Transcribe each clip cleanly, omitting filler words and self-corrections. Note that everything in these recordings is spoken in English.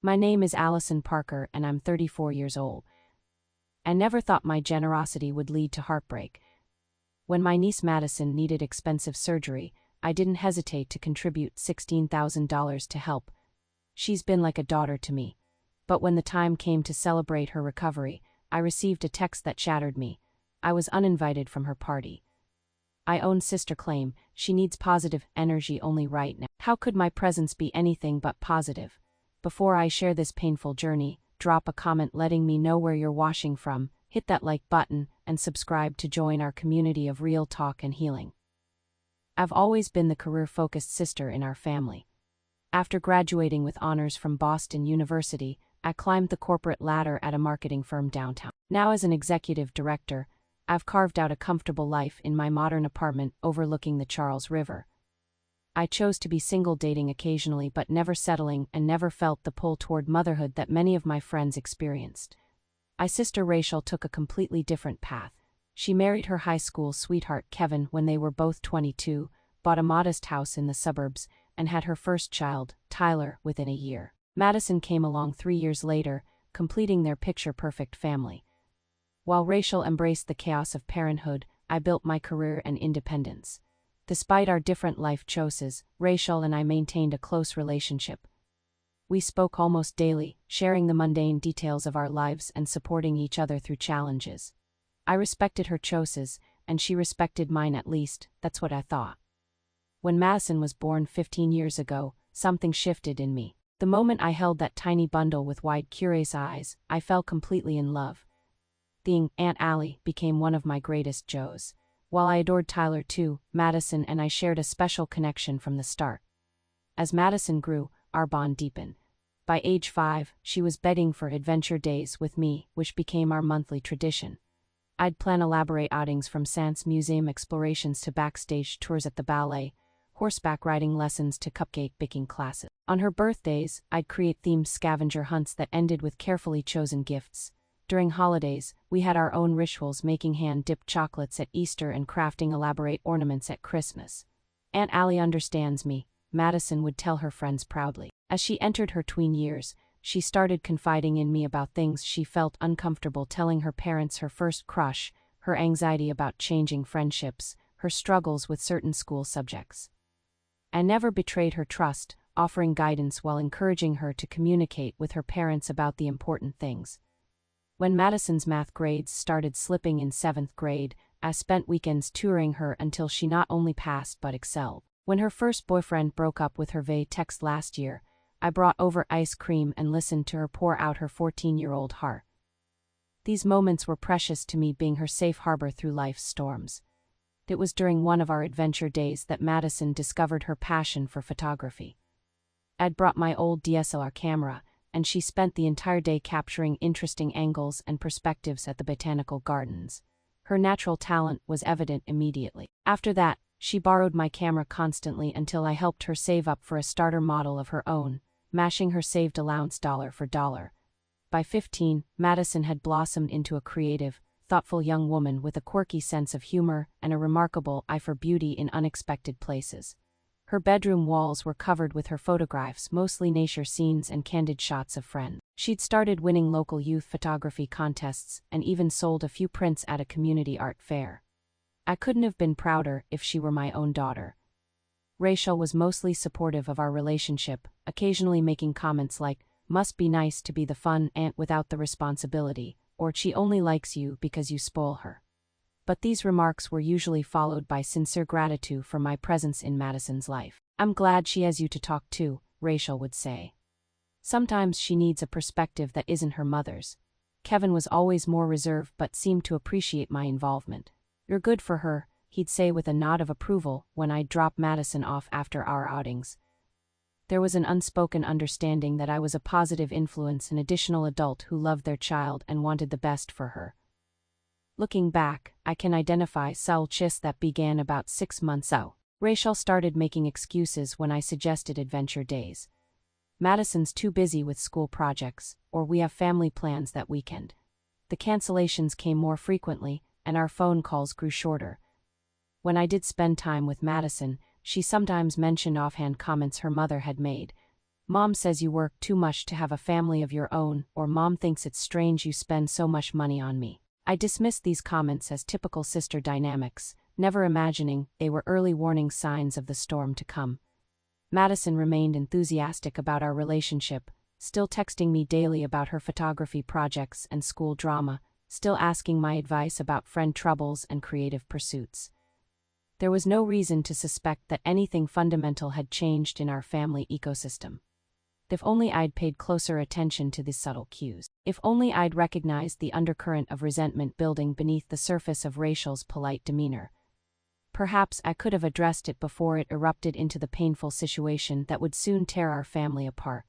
My name is Allison Parker and I'm 34 years old. I never thought my generosity would lead to heartbreak. When my niece Madison needed expensive surgery, I didn't hesitate to contribute $16,000 to help. She's been like a daughter to me. But when the time came to celebrate her recovery, I received a text that shattered me. I was uninvited from her party. I own sister claim, she needs positive energy only right now. How could my presence be anything but positive? Before I share this painful journey, drop a comment letting me know where you're watching from, hit that like button, and subscribe to join our community of real talk and healing. I've always been the career-focused sister in our family. After graduating with honors from Boston University, I climbed the corporate ladder at a marketing firm downtown. Now as an executive director, I've carved out a comfortable life in my modern apartment overlooking the Charles River. I chose to be single, dating occasionally but never settling, and never felt the pull toward motherhood that many of my friends experienced. My sister Rachel took a completely different path. She married her high school sweetheart Kevin when they were both 22, bought a modest house in the suburbs, and had her first child, Tyler, within a year. Madison came along 3 years later, completing their picture-perfect family. While Rachel embraced the chaos of parenthood, I built my career and independence. Despite our different life choices, Rachel and I maintained a close relationship. We spoke almost daily, sharing the mundane details of our lives and supporting each other through challenges. I respected her choices, and she respected mine, at least, that's what I thought. When Madison was born 15 years ago, something shifted in me. The moment I held that tiny bundle with wide, curious eyes, I fell completely in love. Being Aunt Allie became one of my greatest joys. While I adored Tyler too, Madison and I shared a special connection from the start. As Madison grew, our bond deepened. By age 5, she was begging for adventure days with me, which became our monthly tradition. I'd plan elaborate outings from Science Museum explorations to backstage tours at the ballet, horseback riding lessons to cupcake baking classes. On her birthdays, I'd create themed scavenger hunts that ended with carefully chosen gifts. During holidays, we had our own rituals, making hand-dipped chocolates at Easter and crafting elaborate ornaments at Christmas. Aunt Allie understands me, Madison would tell her friends proudly. As she entered her tween years, she started confiding in me about things she felt uncomfortable telling her parents: her first crush, her anxiety about changing friendships, her struggles with certain school subjects. I never betrayed her trust, offering guidance while encouraging her to communicate with her parents about the important things. When Madison's math grades started slipping in 7th grade, I spent weekends tutoring her until she not only passed but excelled. When her first boyfriend broke up with her via text last year, I brought over ice cream and listened to her pour out her 14-year-old heart. These moments were precious to me, being her safe harbor through life's storms. It was during one of our adventure days that Madison discovered her passion for photography. I'd brought my old DSLR camera, and she spent the entire day capturing interesting angles and perspectives at the botanical gardens. Her natural talent was evident immediately. After that, she borrowed my camera constantly until I helped her save up for a starter model of her own, matching her saved allowance dollar for dollar. By 15, Madison had blossomed into a creative, thoughtful young woman with a quirky sense of humor and a remarkable eye for beauty in unexpected places. Her bedroom walls were covered with her photographs, mostly nature scenes and candid shots of friends. She'd started winning local youth photography contests and even sold a few prints at a community art fair. I couldn't have been prouder if she were my own daughter. Rachel was mostly supportive of our relationship, occasionally making comments like, "Must be nice to be the fun aunt without the responsibility," or "She only likes you because you spoil her." But these remarks were usually followed by sincere gratitude for my presence in Madison's life. "I'm glad she has you to talk to," Rachel would say. Sometimes she needs a perspective that isn't her mother's. Kevin was always more reserved but seemed to appreciate my involvement. "You're good for her," he'd say with a nod of approval when I'd drop Madison off after our outings. There was an unspoken understanding that I was a positive influence, an additional adult who loved their child and wanted the best for her. Looking back, I can identify subtle shifts that began about 6 months out. Rachel started making excuses when I suggested adventure days. "Madison's too busy with school projects," or "We have family plans that weekend." The cancellations came more frequently, and our phone calls grew shorter. When I did spend time with Madison, she sometimes mentioned offhand comments her mother had made. Mom says you work too much to have a family of your own, or Mom thinks it's strange you spend so much money on me. I dismissed these comments as typical sister dynamics, never imagining they were early warning signs of the storm to come. Madison remained enthusiastic about our relationship, still texting me daily about her photography projects and school drama, still asking my advice about friend troubles and creative pursuits. There was no reason to suspect that anything fundamental had changed in our family ecosystem. If only I'd paid closer attention to these subtle cues. If only I'd recognized the undercurrent of resentment building beneath the surface of Rachel's polite demeanor. Perhaps I could have addressed it before it erupted into the painful situation that would soon tear our family apart.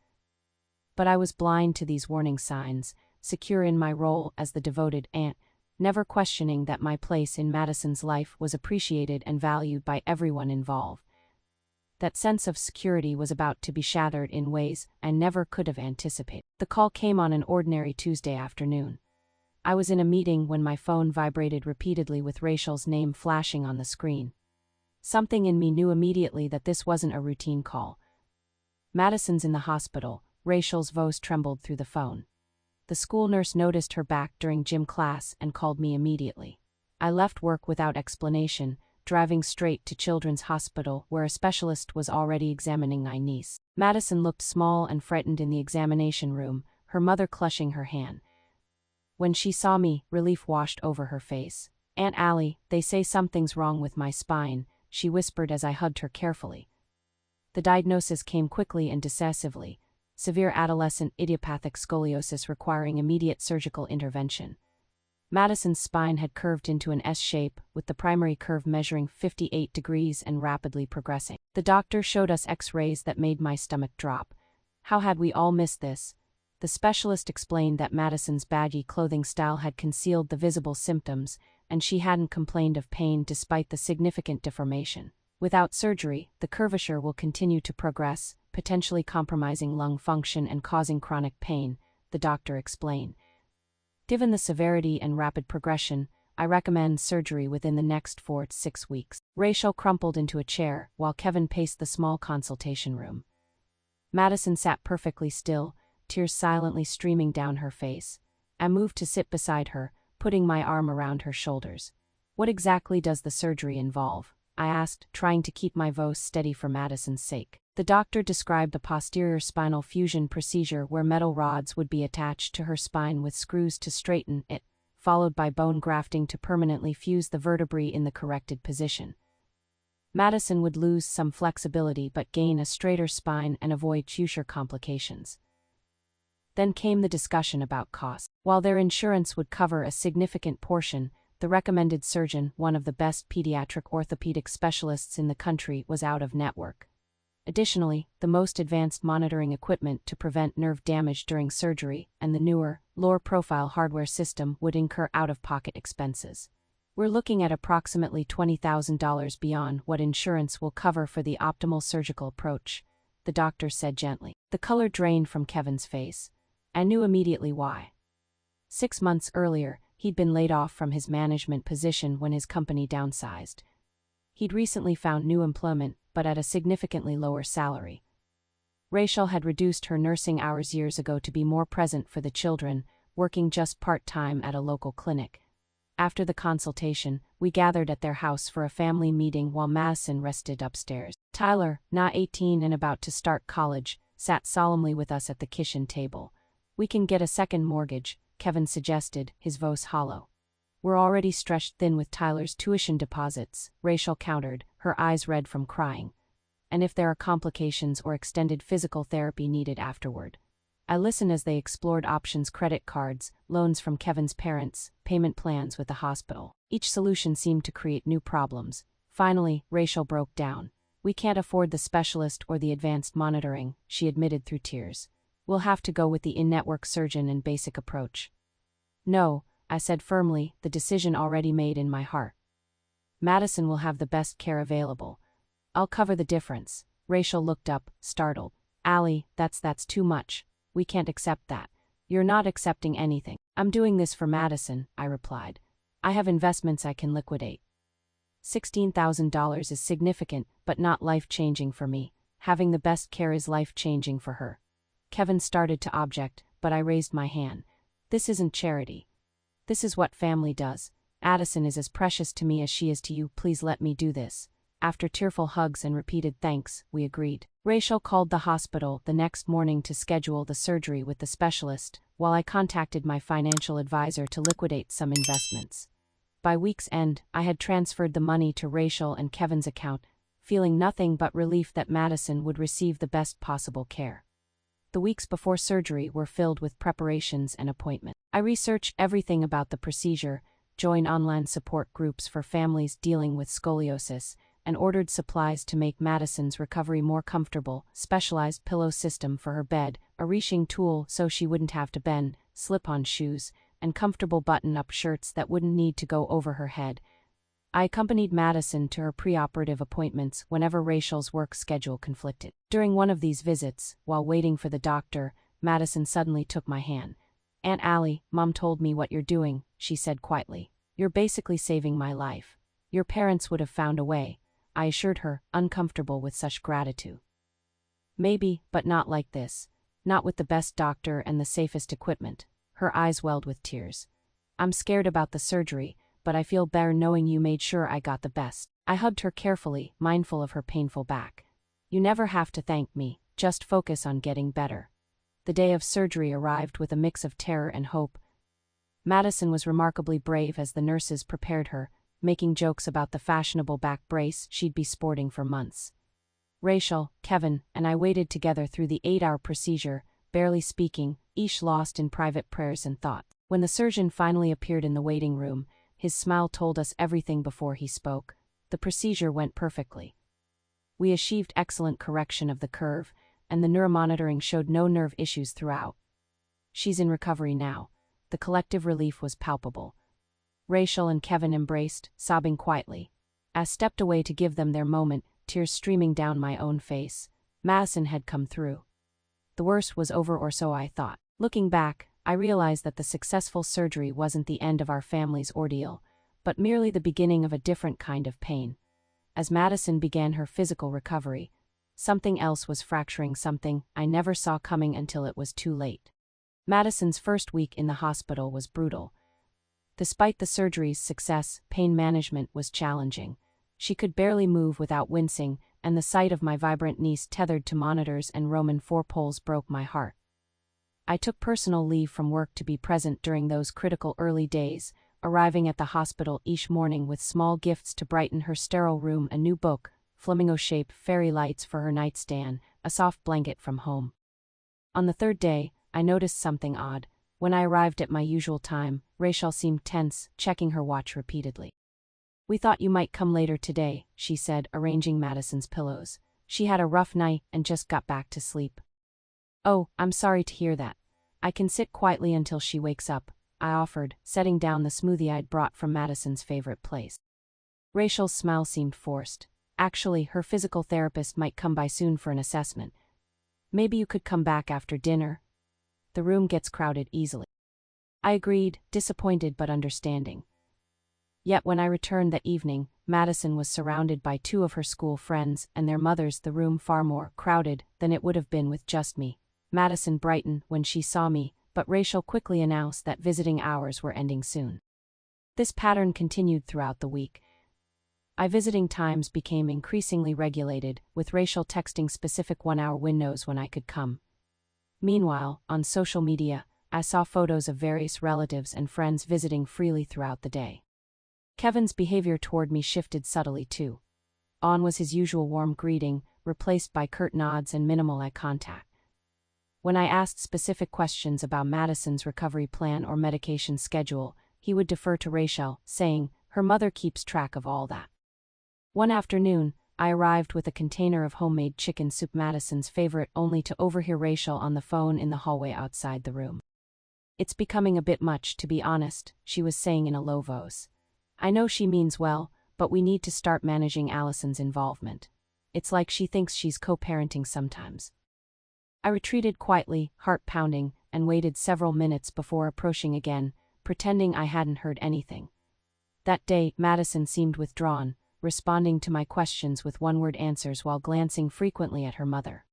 But I was blind to these warning signs, secure in my role as the devoted aunt, never questioning that my place in Madison's life was appreciated and valued by everyone involved. That sense of security was about to be shattered in ways I never could have anticipated. The call came on an ordinary Tuesday afternoon. I was in a meeting when my phone vibrated repeatedly with Rachel's name flashing on the screen. Something in me knew immediately that this wasn't a routine call. Madison's in the hospital, Rachel's voice trembled through the phone. The school nurse noticed her back during gym class and called me immediately. I left work without explanation, driving straight to Children's Hospital where a specialist was already examining my niece. Madison looked small and frightened in the examination room, her mother clutching her hand. When she saw me, relief washed over her face. "Aunt Allie, they say something's wrong with my spine," she whispered as I hugged her carefully. The diagnosis came quickly and decisively: severe adolescent idiopathic scoliosis requiring immediate surgical intervention. Madison's spine had curved into an S shape, with the primary curve measuring 58 degrees and rapidly progressing. The doctor showed us X-rays that made my stomach drop. How had we all missed this? The specialist explained that Madison's baggy clothing style had concealed the visible symptoms, and she hadn't complained of pain despite the significant deformation. Without surgery, the curvature will continue to progress, potentially compromising lung function and causing chronic pain, the doctor explained. Given the severity and rapid progression, I recommend surgery within the next 4 to 6 weeks. Rachel crumpled into a chair, while Kevin paced the small consultation room. Madison sat perfectly still, tears silently streaming down her face. I moved to sit beside her, putting my arm around her shoulders. "What exactly does the surgery involve?" I asked, trying to keep my voice steady for Madison's sake. The doctor described a posterior spinal fusion procedure where metal rods would be attached to her spine with screws to straighten it, followed by bone grafting to permanently fuse the vertebrae in the corrected position. Madison would lose some flexibility but gain a straighter spine and avoid future complications. Then came the discussion about costs. While their insurance would cover a significant portion, the recommended surgeon, one of the best pediatric orthopedic specialists in the country, was out of network. Additionally, the most advanced monitoring equipment to prevent nerve damage during surgery and the newer, lower-profile hardware system would incur out-of-pocket expenses. We're looking at approximately $20,000 beyond what insurance will cover for the optimal surgical approach, the doctor said gently. The color drained from Kevin's face. I knew immediately why. 6 months earlier, he'd been laid off from his management position when his company downsized. He'd recently found new employment, but at a significantly lower salary. Rachel had reduced her nursing hours years ago to be more present for the children, working just part-time at a local clinic. After the consultation, we gathered at their house for a family meeting while Madison rested upstairs. Tyler, now 18 and about to start college, sat solemnly with us at the kitchen table. "We can get a second mortgage," Kevin suggested, his voice hollow. "We're already stretched thin with Tyler's tuition deposits," Rachel countered, her eyes red from crying. "And if there are complications or extended physical therapy needed afterward." I listened as they explored options: credit cards, loans from Kevin's parents, payment plans with the hospital. Each solution seemed to create new problems. Finally, Rachel broke down. "We can't afford the specialist or the advanced monitoring," she admitted through tears. "We'll have to go with the in-network surgeon and basic approach." "No," I said firmly, the decision already made in my heart. "Madison will have the best care available. I'll cover the difference." Rachel looked up, startled. "Allie, that's too much. We can't accept that." "You're not accepting anything. I'm doing this for Madison," I replied. "I have investments I can liquidate." $16,000 is significant, but not life-changing for me. Having the best care is life-changing for her. Kevin started to object, but I raised my hand. This isn't charity. This is what family does. Madison is as precious to me as she is to you. Please let me do this. After tearful hugs and repeated thanks, we agreed. Rachel called the hospital the next morning to schedule the surgery with the specialist, while I contacted my financial advisor to liquidate some investments. By week's end, I had transferred the money to Rachel and Kevin's account, feeling nothing but relief that Madison would receive the best possible care. The weeks before surgery were filled with preparations and appointments. I researched everything about the procedure, joined online support groups for families dealing with scoliosis, and ordered supplies to make Madison's recovery more comfortable: specialized pillow system for her bed, a reaching tool so she wouldn't have to bend, slip-on shoes, and comfortable button-up shirts that wouldn't need to go over her head. I accompanied Madison to her preoperative appointments whenever Rachel's work schedule conflicted. During one of these visits, while waiting for the doctor, Madison suddenly took my hand. "Aunt Allie, Mom told me what you're doing," she said quietly. "You're basically saving my life. Your parents would have found a way," I assured her, uncomfortable with such gratitude. "Maybe, but not like this. Not with the best doctor and the safest equipment." Her eyes welled with tears. "I'm scared about the surgery, but I feel better knowing you made sure I got the best." I hugged her carefully, mindful of her painful back. "You never have to thank me, just focus on getting better." The day of surgery arrived with a mix of terror and hope. Madison was remarkably brave as the nurses prepared her, making jokes about the fashionable back brace she'd be sporting for months. Rachel, Kevin, and I waited together through the 8-hour procedure, barely speaking, each lost in private prayers and thought. When the surgeon finally appeared in the waiting room, his smile told us everything before he spoke. The procedure went perfectly. We achieved excellent correction of the curve, and the neuromonitoring showed no nerve issues throughout. "She's in recovery now." The collective relief was palpable. Rachel and Kevin embraced, sobbing quietly. I stepped away to give them their moment, tears streaming down my own face. Madison had come through. The worst was over, or so I thought. Looking back, I realized that the successful surgery wasn't the end of our family's ordeal, but merely the beginning of a different kind of pain. As Madison began her physical recovery, something else was fracturing, something I never saw coming until it was too late. Madison's first week in the hospital was brutal. Despite the surgery's success, pain management was challenging. She could barely move without wincing, and the sight of my vibrant niece tethered to monitors and Roman four-poles broke my heart. I took personal leave from work to be present during those critical early days, arriving at the hospital each morning with small gifts to brighten her sterile room: a new book, flamingo-shaped fairy lights for her nightstand, a soft blanket from home. On the third day, I noticed something odd. When I arrived at my usual time, Rachel seemed tense, checking her watch repeatedly. "We thought you might come later today," she said, arranging Madison's pillows. "She had a rough night and just got back to sleep." "Oh, I'm sorry to hear that. I can sit quietly until she wakes up," I offered, setting down the smoothie I'd brought from Madison's favorite place. Rachel's smile seemed forced. "Actually, her physical therapist might come by soon for an assessment. Maybe you could come back after dinner? The room gets crowded easily." I agreed, disappointed but understanding. Yet when I returned that evening, Madison was surrounded by 2 of her school friends and their mothers, the room far more crowded than it would have been with just me. Madison brightened when she saw me, but Rachel quickly announced that visiting hours were ending soon. This pattern continued throughout the week. My visiting times became increasingly regulated, with Rachel texting specific 1-hour windows when I could come. Meanwhile, on social media, I saw photos of various relatives and friends visiting freely throughout the day. Kevin's behavior toward me shifted subtly too. On was his usual warm greeting, replaced by curt nods and minimal eye contact. When I asked specific questions about Madison's recovery plan or medication schedule, he would defer to Rachel, saying, "Her mother keeps track of all that." One afternoon, I arrived with a container of homemade chicken soup, Madison's favorite, only to overhear Rachel on the phone in the hallway outside the room. "It's becoming a bit much, to be honest," she was saying in a low voice. "I know she means well, but we need to start managing Allison's involvement. It's like she thinks she's co-parenting sometimes." I retreated quietly, heart pounding, and waited several minutes before approaching again, pretending I hadn't heard anything. That day, Madison seemed withdrawn, responding to my questions with one-word answers while glancing frequently at her mother.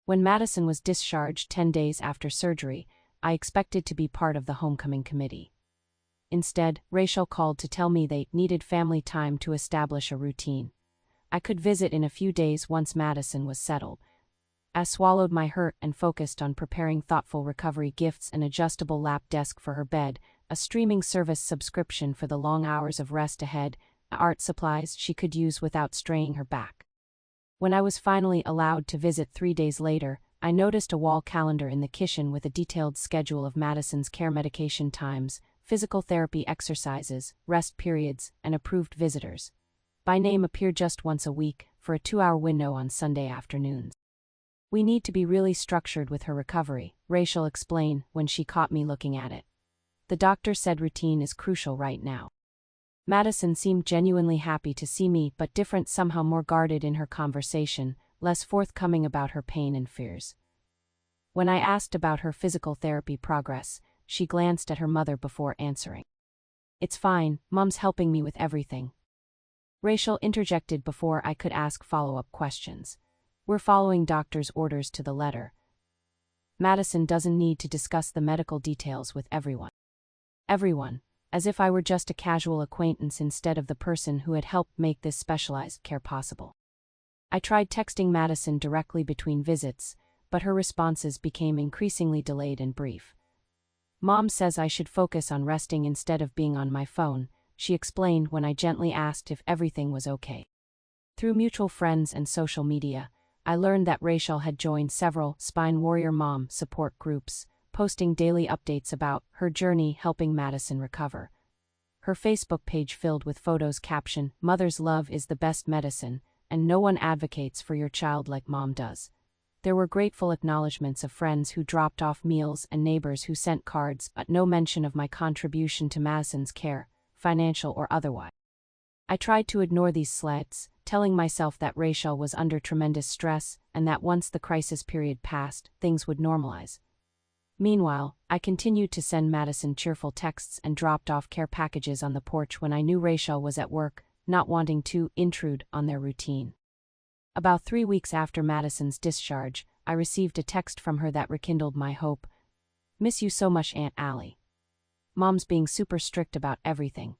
When Madison was discharged 10 days after surgery, I expected to be part of the homecoming committee. Instead, Rachel called to tell me they needed family time to establish a routine. I could visit in a few days once Madison was settled. I swallowed my hurt and focused on preparing thoughtful recovery gifts: an adjustable lap desk for her bed, a streaming service subscription for the long hours of rest ahead, art supplies she could use without straining her back. When I was finally allowed to visit 3 days later, I noticed a wall calendar in the kitchen with a detailed schedule of Madison's care medication times, physical therapy exercises, rest periods, and approved visitors. By name appeared just once a week, for a 2-hour window on Sunday afternoons. "We need to be really structured with her recovery," Rachel explained when she caught me looking at it. "The doctor said routine is crucial right now." Madison seemed genuinely happy to see me, but different, somehow more guarded in her conversation, less forthcoming about her pain and fears. When I asked about her physical therapy progress, she glanced at her mother before answering. "It's fine, Mom's helping me with everything." Rachel interjected before I could ask follow-up questions. "We're following doctor's orders to the letter. Madison doesn't need to discuss the medical details with everyone." Everyone, as if I were just a casual acquaintance instead of the person who had helped make this specialized care possible. I tried texting Madison directly between visits, but her responses became increasingly delayed and brief. "Mom says I should focus on resting instead of being on my phone," she explained when I gently asked if everything was okay. Through mutual friends and social media, I learned that Rachel had joined several Spine Warrior Mom support groups, posting daily updates about her journey helping Madison recover. Her Facebook page filled with photos captioned, "Mother's love is the best medicine, and no one advocates for your child like Mom does." There were grateful acknowledgments of friends who dropped off meals and neighbors who sent cards, but no mention of my contribution to Madison's care, financial or otherwise. I tried to ignore these slights, telling myself that Rachel was under tremendous stress and that once the crisis period passed, things would normalize. Meanwhile, I continued to send Madison cheerful texts and dropped off care packages on the porch when I knew Rachel was at work, not wanting to intrude on their routine. About 3 weeks after Madison's discharge, I received a text from her that rekindled my hope. "Miss you so much, Aunt Allie. Mom's being super strict about everything.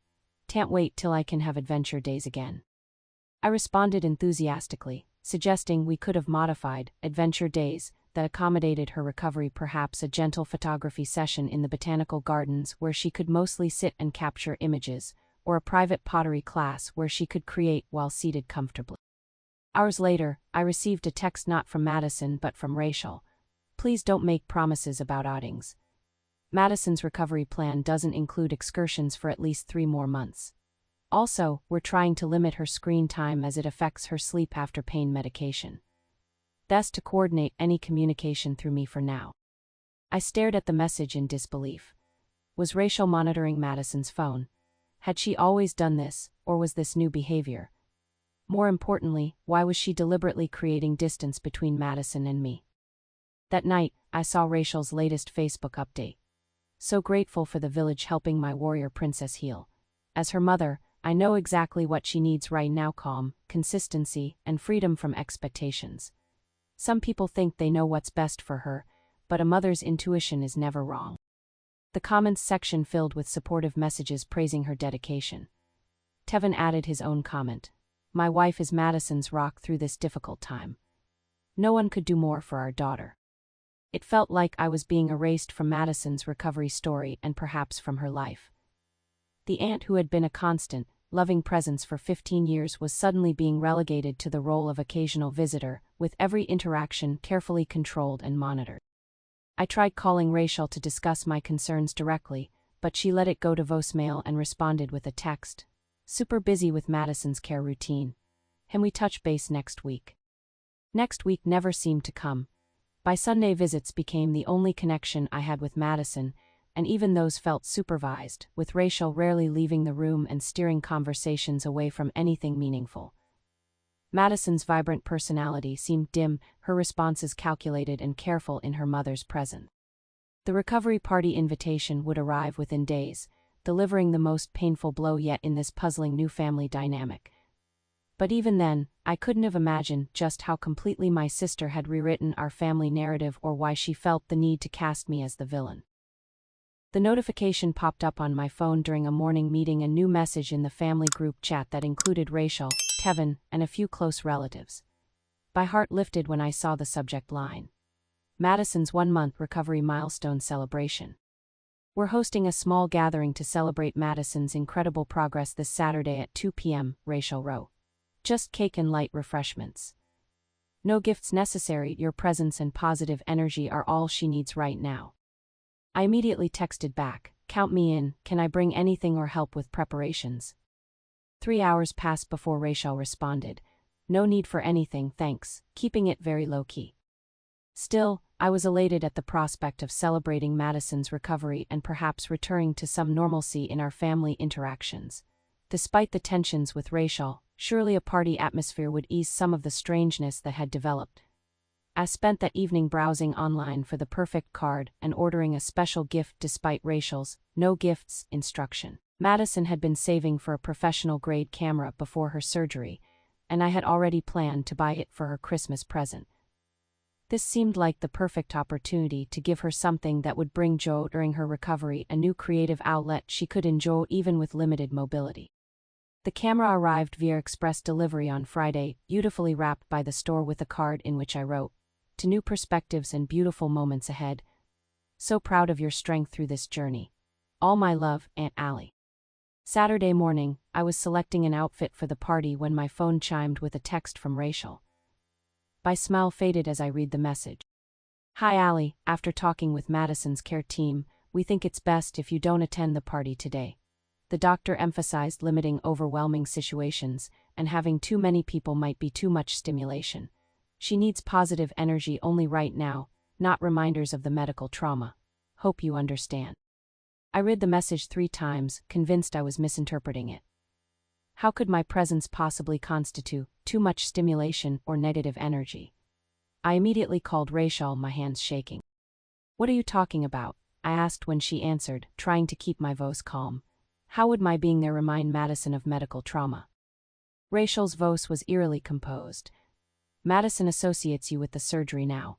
Can't wait till I can have adventure days again." I responded enthusiastically, suggesting we could have modified adventure days that accommodated her recovery, perhaps a gentle photography session in the botanical gardens where she could mostly sit and capture images, or a private pottery class where she could create while seated comfortably. Hours later, I received a text not from Madison but from Rachel. "Please don't make promises about outings. Madison's recovery plan doesn't include excursions for at least 3 more months. Also, we're trying to limit her screen time as it affects her sleep after pain medication. Best to coordinate any communication through me for now." I stared at the message in disbelief. Was Rachel monitoring Madison's phone? Had she always done this, or was this new behavior? More importantly, why was she deliberately creating distance between Madison and me? That night, I saw Rachel's latest Facebook update. "So grateful for the village helping my warrior princess heal. As her mother, I know exactly what she needs right now: calm, consistency, and freedom from expectations. Some people think they know what's best for her, but a mother's intuition is never wrong." The comments section filled with supportive messages praising her dedication. Tevin added his own comment. "My wife is Madison's rock through this difficult time. No one could do more for our daughter." It felt like I was being erased from Madison's recovery story and perhaps from her life. The aunt who had been a constant, loving presence for 15 years was suddenly being relegated to the role of occasional visitor, with every interaction carefully controlled and monitored. I tried calling Rachel to discuss my concerns directly, but she let it go to voicemail and responded with a text. "Super busy with Madison's care routine. Can we touch base next week?" Next week never seemed to come. By Sunday, visits became the only connection I had with Madison, and even those felt supervised, with Rachel rarely leaving the room and steering conversations away from anything meaningful. Madison's vibrant personality seemed dim, her responses calculated and careful in her mother's presence. The recovery party invitation would arrive within days, delivering the most painful blow yet in this puzzling new family dynamic. But even then, I couldn't have imagined just how completely my sister had rewritten our family narrative or why she felt the need to cast me as the villain. The notification popped up on my phone during a morning meeting, a new message in the family group chat that included Rachel, Kevin, and a few close relatives. My heart lifted when I saw the subject line. Madison's 1-month recovery milestone celebration. We're hosting a small gathering to celebrate Madison's incredible progress this Saturday at 2 p.m., Rachel wrote. Just cake and light refreshments. No gifts necessary, your presence and positive energy are all she needs right now. I immediately texted back, count me in, can I bring anything or help with preparations? 3 hours passed before Rachel responded, no need for anything, thanks, keeping it very low-key. Still, I was elated at the prospect of celebrating Madison's recovery and perhaps returning to some normalcy in our family interactions. Despite the tensions with Rachel, surely a party atmosphere would ease some of the strangeness that had developed. I spent that evening browsing online for the perfect card and ordering a special gift despite Rachel's no gifts instruction. Madison had been saving for a professional-grade camera before her surgery, and I had already planned to buy it for her Christmas present. This seemed like the perfect opportunity to give her something that would bring joy during her recovery, a new creative outlet she could enjoy even with limited mobility. The camera arrived via express delivery on Friday, beautifully wrapped by the store with a card in which I wrote, to new perspectives and beautiful moments ahead. So proud of your strength through this journey. All my love, Aunt Allie. Saturday morning, I was selecting an outfit for the party when my phone chimed with a text from Rachel. My smile faded as I read the message. Hi Allie, after talking with Madison's care team, we think it's best if you don't attend the party today. The doctor emphasized limiting overwhelming situations, and having too many people might be too much stimulation. She needs positive energy only right now, not reminders of the medical trauma. Hope you understand. I read the message 3 times, convinced I was misinterpreting it. How could my presence possibly constitute too much stimulation or negative energy? I immediately called Rachel, my hands shaking. What are you talking about? I asked when she answered, trying to keep my voice calm. How would my being there remind Madison of medical trauma? Rachel's voice was eerily composed. Madison associates you with the surgery now.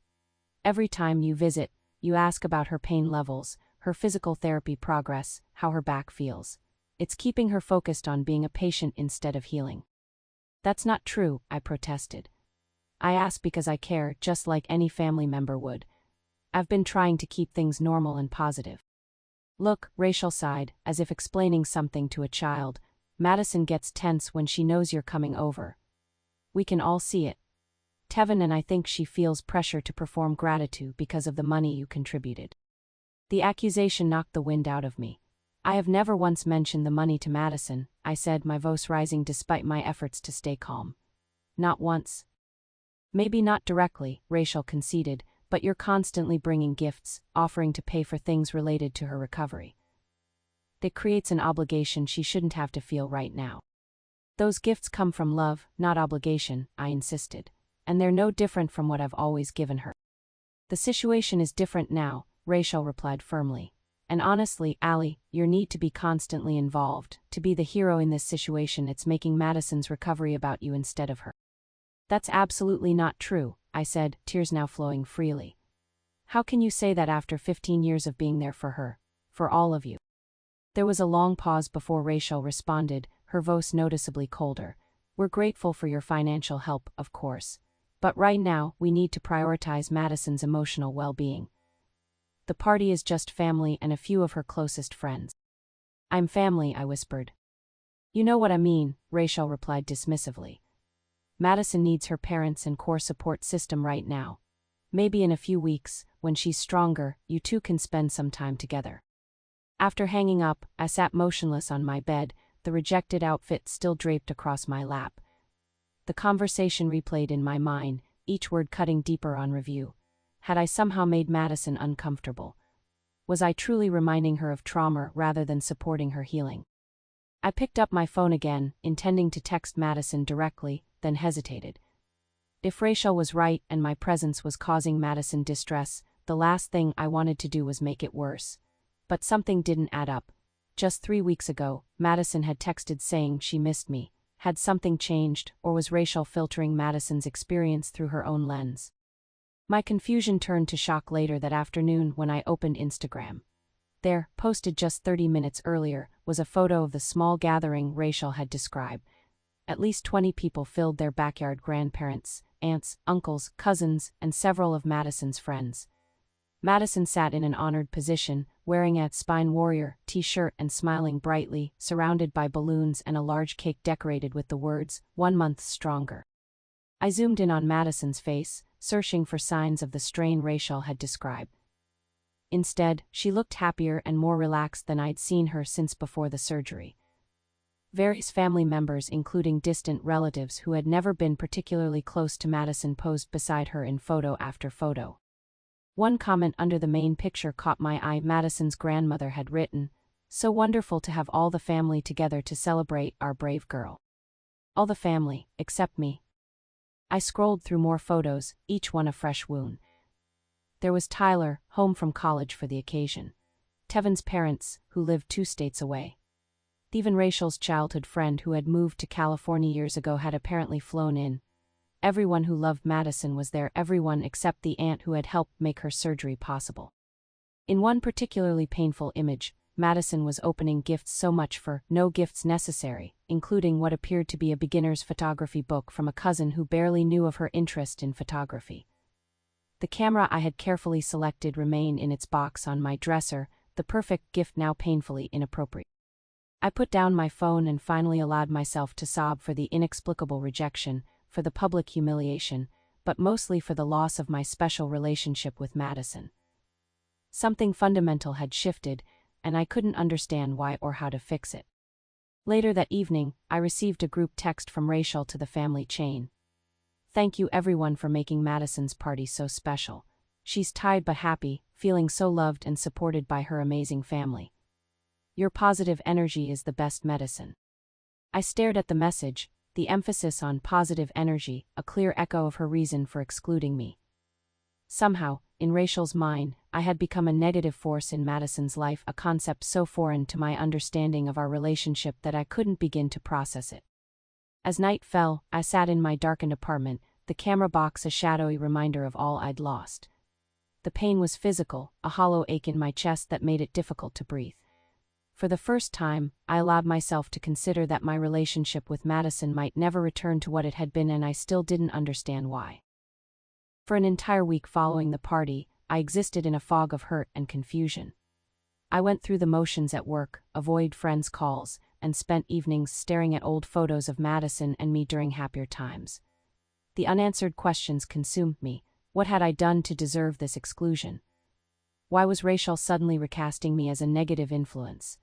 Every time you visit, you ask about her pain levels, her physical therapy progress, how her back feels. It's keeping her focused on being a patient instead of healing. That's not true, I protested. I ask because I care, just like any family member would. I've been trying to keep things normal and positive. Look, Rachel sighed, as if explaining something to a child. Madison gets tense when she knows you're coming over. We can all see it. Tevin and I think she feels pressure to perform gratitude because of the money you contributed. The accusation knocked the wind out of me. I have never once mentioned the money to Madison, I said, my voice rising despite my efforts to stay calm. Not once. Maybe not directly, Rachel conceded, but you're constantly bringing gifts, offering to pay for things related to her recovery. That creates an obligation she shouldn't have to feel right now. Those gifts come from love, not obligation, I insisted. And they're no different from what I've always given her. The situation is different now, Rachel replied firmly. And honestly, Allie, your need to be constantly involved, to be the hero in this situation, it's making Madison's recovery about you instead of her. That's absolutely not true, I said, tears now flowing freely. How can you say that after 15 years of being there for her, for all of you? There was a long pause before Rachel responded, her voice noticeably colder. We're grateful for your financial help, of course. But right now, we need to prioritize Madison's emotional well-being. The party is just family and a few of her closest friends. I'm family, I whispered. You know what I mean, Rachel replied dismissively. Madison needs her parents and core support system right now. Maybe in a few weeks, when she's stronger, you two can spend some time together. After hanging up, I sat motionless on my bed, the rejected outfit still draped across my lap. The conversation replayed in my mind, each word cutting deeper on review. Had I somehow made Madison uncomfortable? Was I truly reminding her of trauma rather than supporting her healing? I picked up my phone again, intending to text Madison directly, then hesitated. If Rachel was right and my presence was causing Madison distress, the last thing I wanted to do was make it worse. But something didn't add up. Just 3 weeks ago, Madison had texted saying she missed me, Had something changed, or was Rachel filtering Madison's experience through her own lens? My confusion turned to shock later that afternoon when I opened Instagram. There, posted just 30 minutes earlier, was a photo of the small gathering Rachel had described. At least 20 people filled their backyard: grandparents, aunts, uncles, cousins, and several of Madison's friends. Madison sat in an honored position, wearing a Spine Warrior t-shirt and smiling brightly, surrounded by balloons and a large cake decorated with the words, "1 month stronger." I zoomed in on Madison's face, searching for signs of the strain Rachel had described. Instead, she looked happier and more relaxed than I'd seen her since before the surgery. Various family members, including distant relatives who had never been particularly close to Madison, posed beside her in photo after photo. One comment under the main picture caught my eye. Madison's grandmother had written, "So wonderful to have all the family together to celebrate our brave girl. All the family, except me." I scrolled through more photos, each one a fresh wound. There was Tyler, home from college for the occasion. Tevin's parents, who lived 2 states away. Even Rachel's childhood friend who had moved to California years ago had apparently flown in. Everyone who loved Madison was there, everyone except the aunt who had helped make her surgery possible. In one particularly painful image, Madison was opening gifts, so much for no gifts necessary, including what appeared to be a beginner's photography book from a cousin who barely knew of her interest in photography. The camera I had carefully selected remained in its box on my dresser, the perfect gift, now painfully inappropriate. I put down my phone and finally allowed myself to sob for the inexplicable rejection, for the public humiliation, but mostly for the loss of my special relationship with Madison. Something fundamental had shifted, and I couldn't understand why or how to fix it. Later that evening, I received a group text from Rachel to the family chain. "Thank you everyone for making Madison's party so special. She's tired but happy, feeling so loved and supported by her amazing family. Your positive energy is the best medicine." I stared at the message, the emphasis on positive energy, a clear echo of her reason for excluding me. Somehow, in Rachel's mind, I had become a negative force in Madison's life, a concept so foreign to my understanding of our relationship that I couldn't begin to process it. As night fell, I sat in my darkened apartment, the camera box a shadowy reminder of all I'd lost. The pain was physical, a hollow ache in my chest that made it difficult to breathe. For the first time, I allowed myself to consider that my relationship with Madison might never return to what it had been, and I still didn't understand why. For an entire week following the party, I existed in a fog of hurt and confusion. I went through the motions at work, avoided friends' calls, and spent evenings staring at old photos of Madison and me during happier times. The unanswered questions consumed me. What had I done to deserve this exclusion? Why was Rachel suddenly recasting me as a negative influence?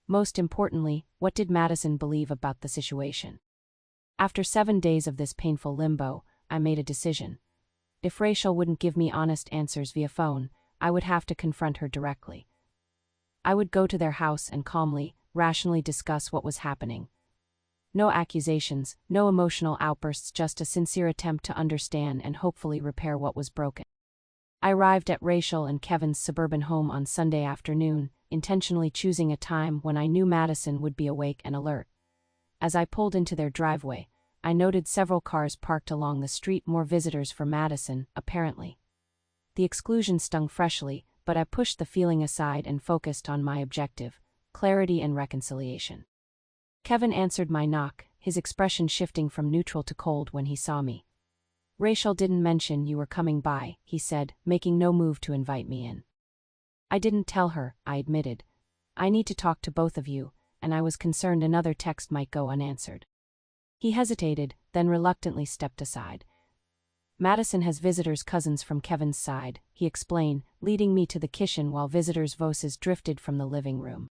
Most importantly, what did Madison believe about the situation? After 7 days of this painful limbo, I made a decision. If Rachel wouldn't give me honest answers via phone, I would have to confront her directly. I would go to their house and calmly, rationally discuss what was happening. No accusations, no emotional outbursts, just a sincere attempt to understand and hopefully repair what was broken. I arrived at Rachel and Kevin's suburban home on Sunday afternoon, intentionally choosing a time when I knew Madison would be awake and alert. As I pulled into their driveway, I noted several cars parked along the street, more visitors for Madison, apparently. The exclusion stung freshly, but I pushed the feeling aside and focused on my objective: clarity and reconciliation. Kevin answered my knock, his expression shifting from neutral to cold when he saw me. "Rachel didn't mention you were coming by," he said, making no move to invite me in. "I didn't tell her," I admitted. "I need to talk to both of you," and I was concerned another text might go unanswered. He hesitated, then reluctantly stepped aside. "Madison has visitors, cousins from Kevin's side," he explained, leading me to the kitchen while visitors' voices drifted from the living room.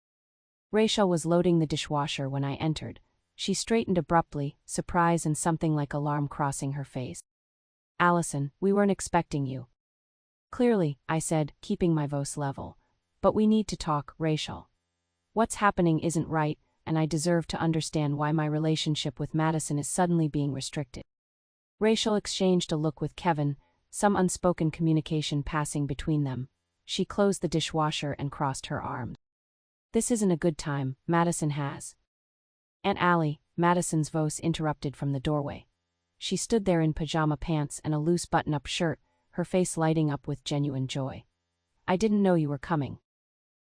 Rachel was loading the dishwasher when I entered. She straightened abruptly, surprise and something like alarm crossing her face. "Allison, we weren't expecting you." "Clearly," I said, keeping my voice level. "But we need to talk, Rachel. What's happening isn't right, and I deserve to understand why my relationship with Madison is suddenly being restricted." Rachel exchanged a look with Kevin, some unspoken communication passing between them. She closed the dishwasher and crossed her arms. "This isn't a good time, Madison has Aunt Allie, Madison's voice interrupted from the doorway. She stood there in pajama pants and a loose button-up shirt, her face lighting up with genuine joy. I didn't know you were coming.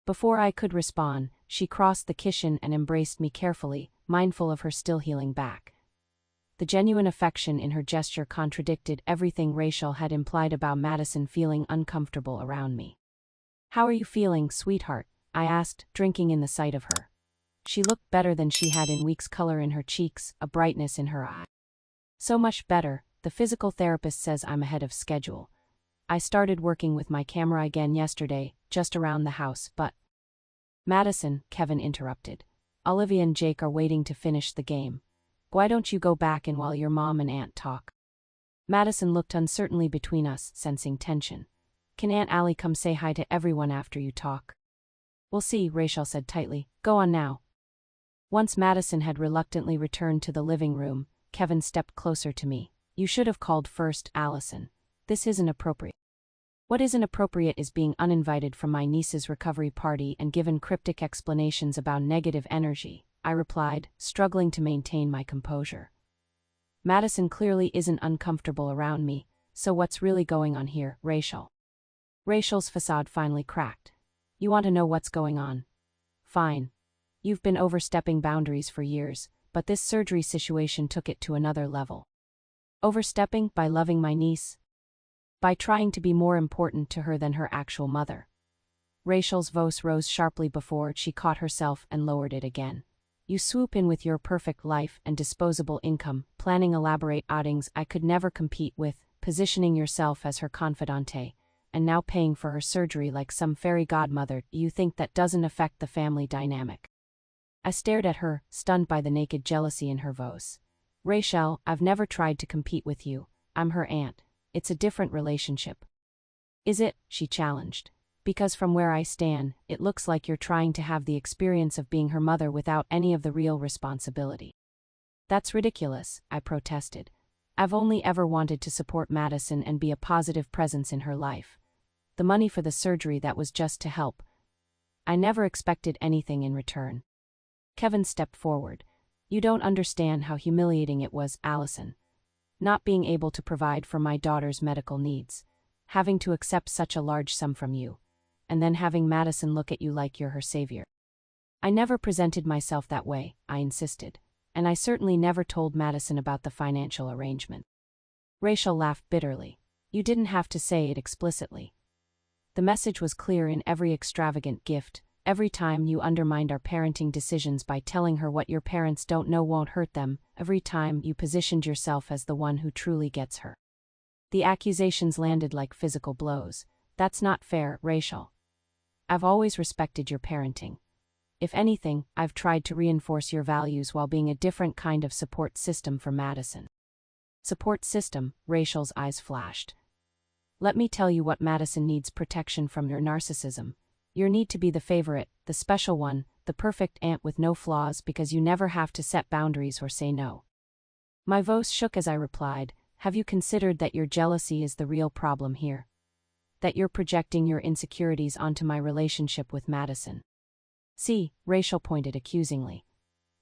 Before I could respond, she crossed the kitchen and embraced me carefully, mindful of her still healing back. The genuine affection in her gesture contradicted everything Rachel had implied about Madison feeling uncomfortable around me. "How are you feeling, sweetheart?" I asked, drinking in the sight of her. She looked better than she had in weeks, color in her cheeks, a brightness in her eye. "So much better. The physical therapist says I'm ahead of schedule. I started working with my camera again yesterday, just around the house, but—" "Madison," Kevin interrupted. "Olivia and Jake are waiting to finish the game. Why don't you go back in while your mom and aunt talk?" Madison looked uncertainly between us, sensing tension. "Can Aunt Allie come say hi to everyone after you talk?" "We'll see," Rachel said tightly. "Go on now." Once Madison had reluctantly returned to the living room, Kevin stepped closer to me. "You should have called first, Allison. This isn't appropriate." "What isn't appropriate is being uninvited from my niece's recovery party and given cryptic explanations about negative energy," I replied, struggling to maintain my composure. "Madison clearly isn't uncomfortable around me, so what's really going on here, Rachel?" Rachel's facade finally cracked. "You want to know what's going on? Fine. You've been overstepping boundaries for years, but this surgery situation took it to another level." "Overstepping by loving my niece?" "By trying to be more important to her than her actual mother." Rachel's voice rose sharply before she caught herself and lowered it again. "You swoop in with your perfect life and disposable income, planning elaborate outings I could never compete with, positioning yourself as her confidante, and now paying for her surgery like some fairy godmother. You think that doesn't affect the family dynamic?" I stared at her, stunned by the naked jealousy in her voice. "Rachel, I've never tried to compete with you. I'm her aunt. It's a different relationship." "Is it?" she challenged. "Because from where I stand, it looks like you're trying to have the experience of being her mother without any of the real responsibility." "That's ridiculous," I protested. "I've only ever wanted to support Madison and be a positive presence in her life. The money for the surgery, that was just to help. I never expected anything in return." Kevin stepped forward. "You don't understand how humiliating it was, Allison. Not being able to provide for my daughter's medical needs, having to accept such a large sum from you, and then having Madison look at you like you're her savior." "I never presented myself that way," I insisted, "and I certainly never told Madison about the financial arrangement." Rachel laughed bitterly. "You didn't have to say it explicitly. The message was clear in every extravagant gift. Every time you undermined our parenting decisions by telling her what your parents don't know won't hurt them, every time you positioned yourself as the one who truly gets her." The accusations landed like physical blows. "That's not fair, Rachel. I've always respected your parenting. If anything, I've tried to reinforce your values while being a different kind of support system for Madison." "Support system?" Rachel's eyes flashed. "Let me tell you what Madison needs: protection from your narcissism. Your need to be the favorite, the special one, the perfect aunt with no flaws because you never have to set boundaries or say no." My voice shook as I replied, "Have you considered that your jealousy is the real problem here? That you're projecting your insecurities onto my relationship with Madison?" "See," Rachel pointed accusingly.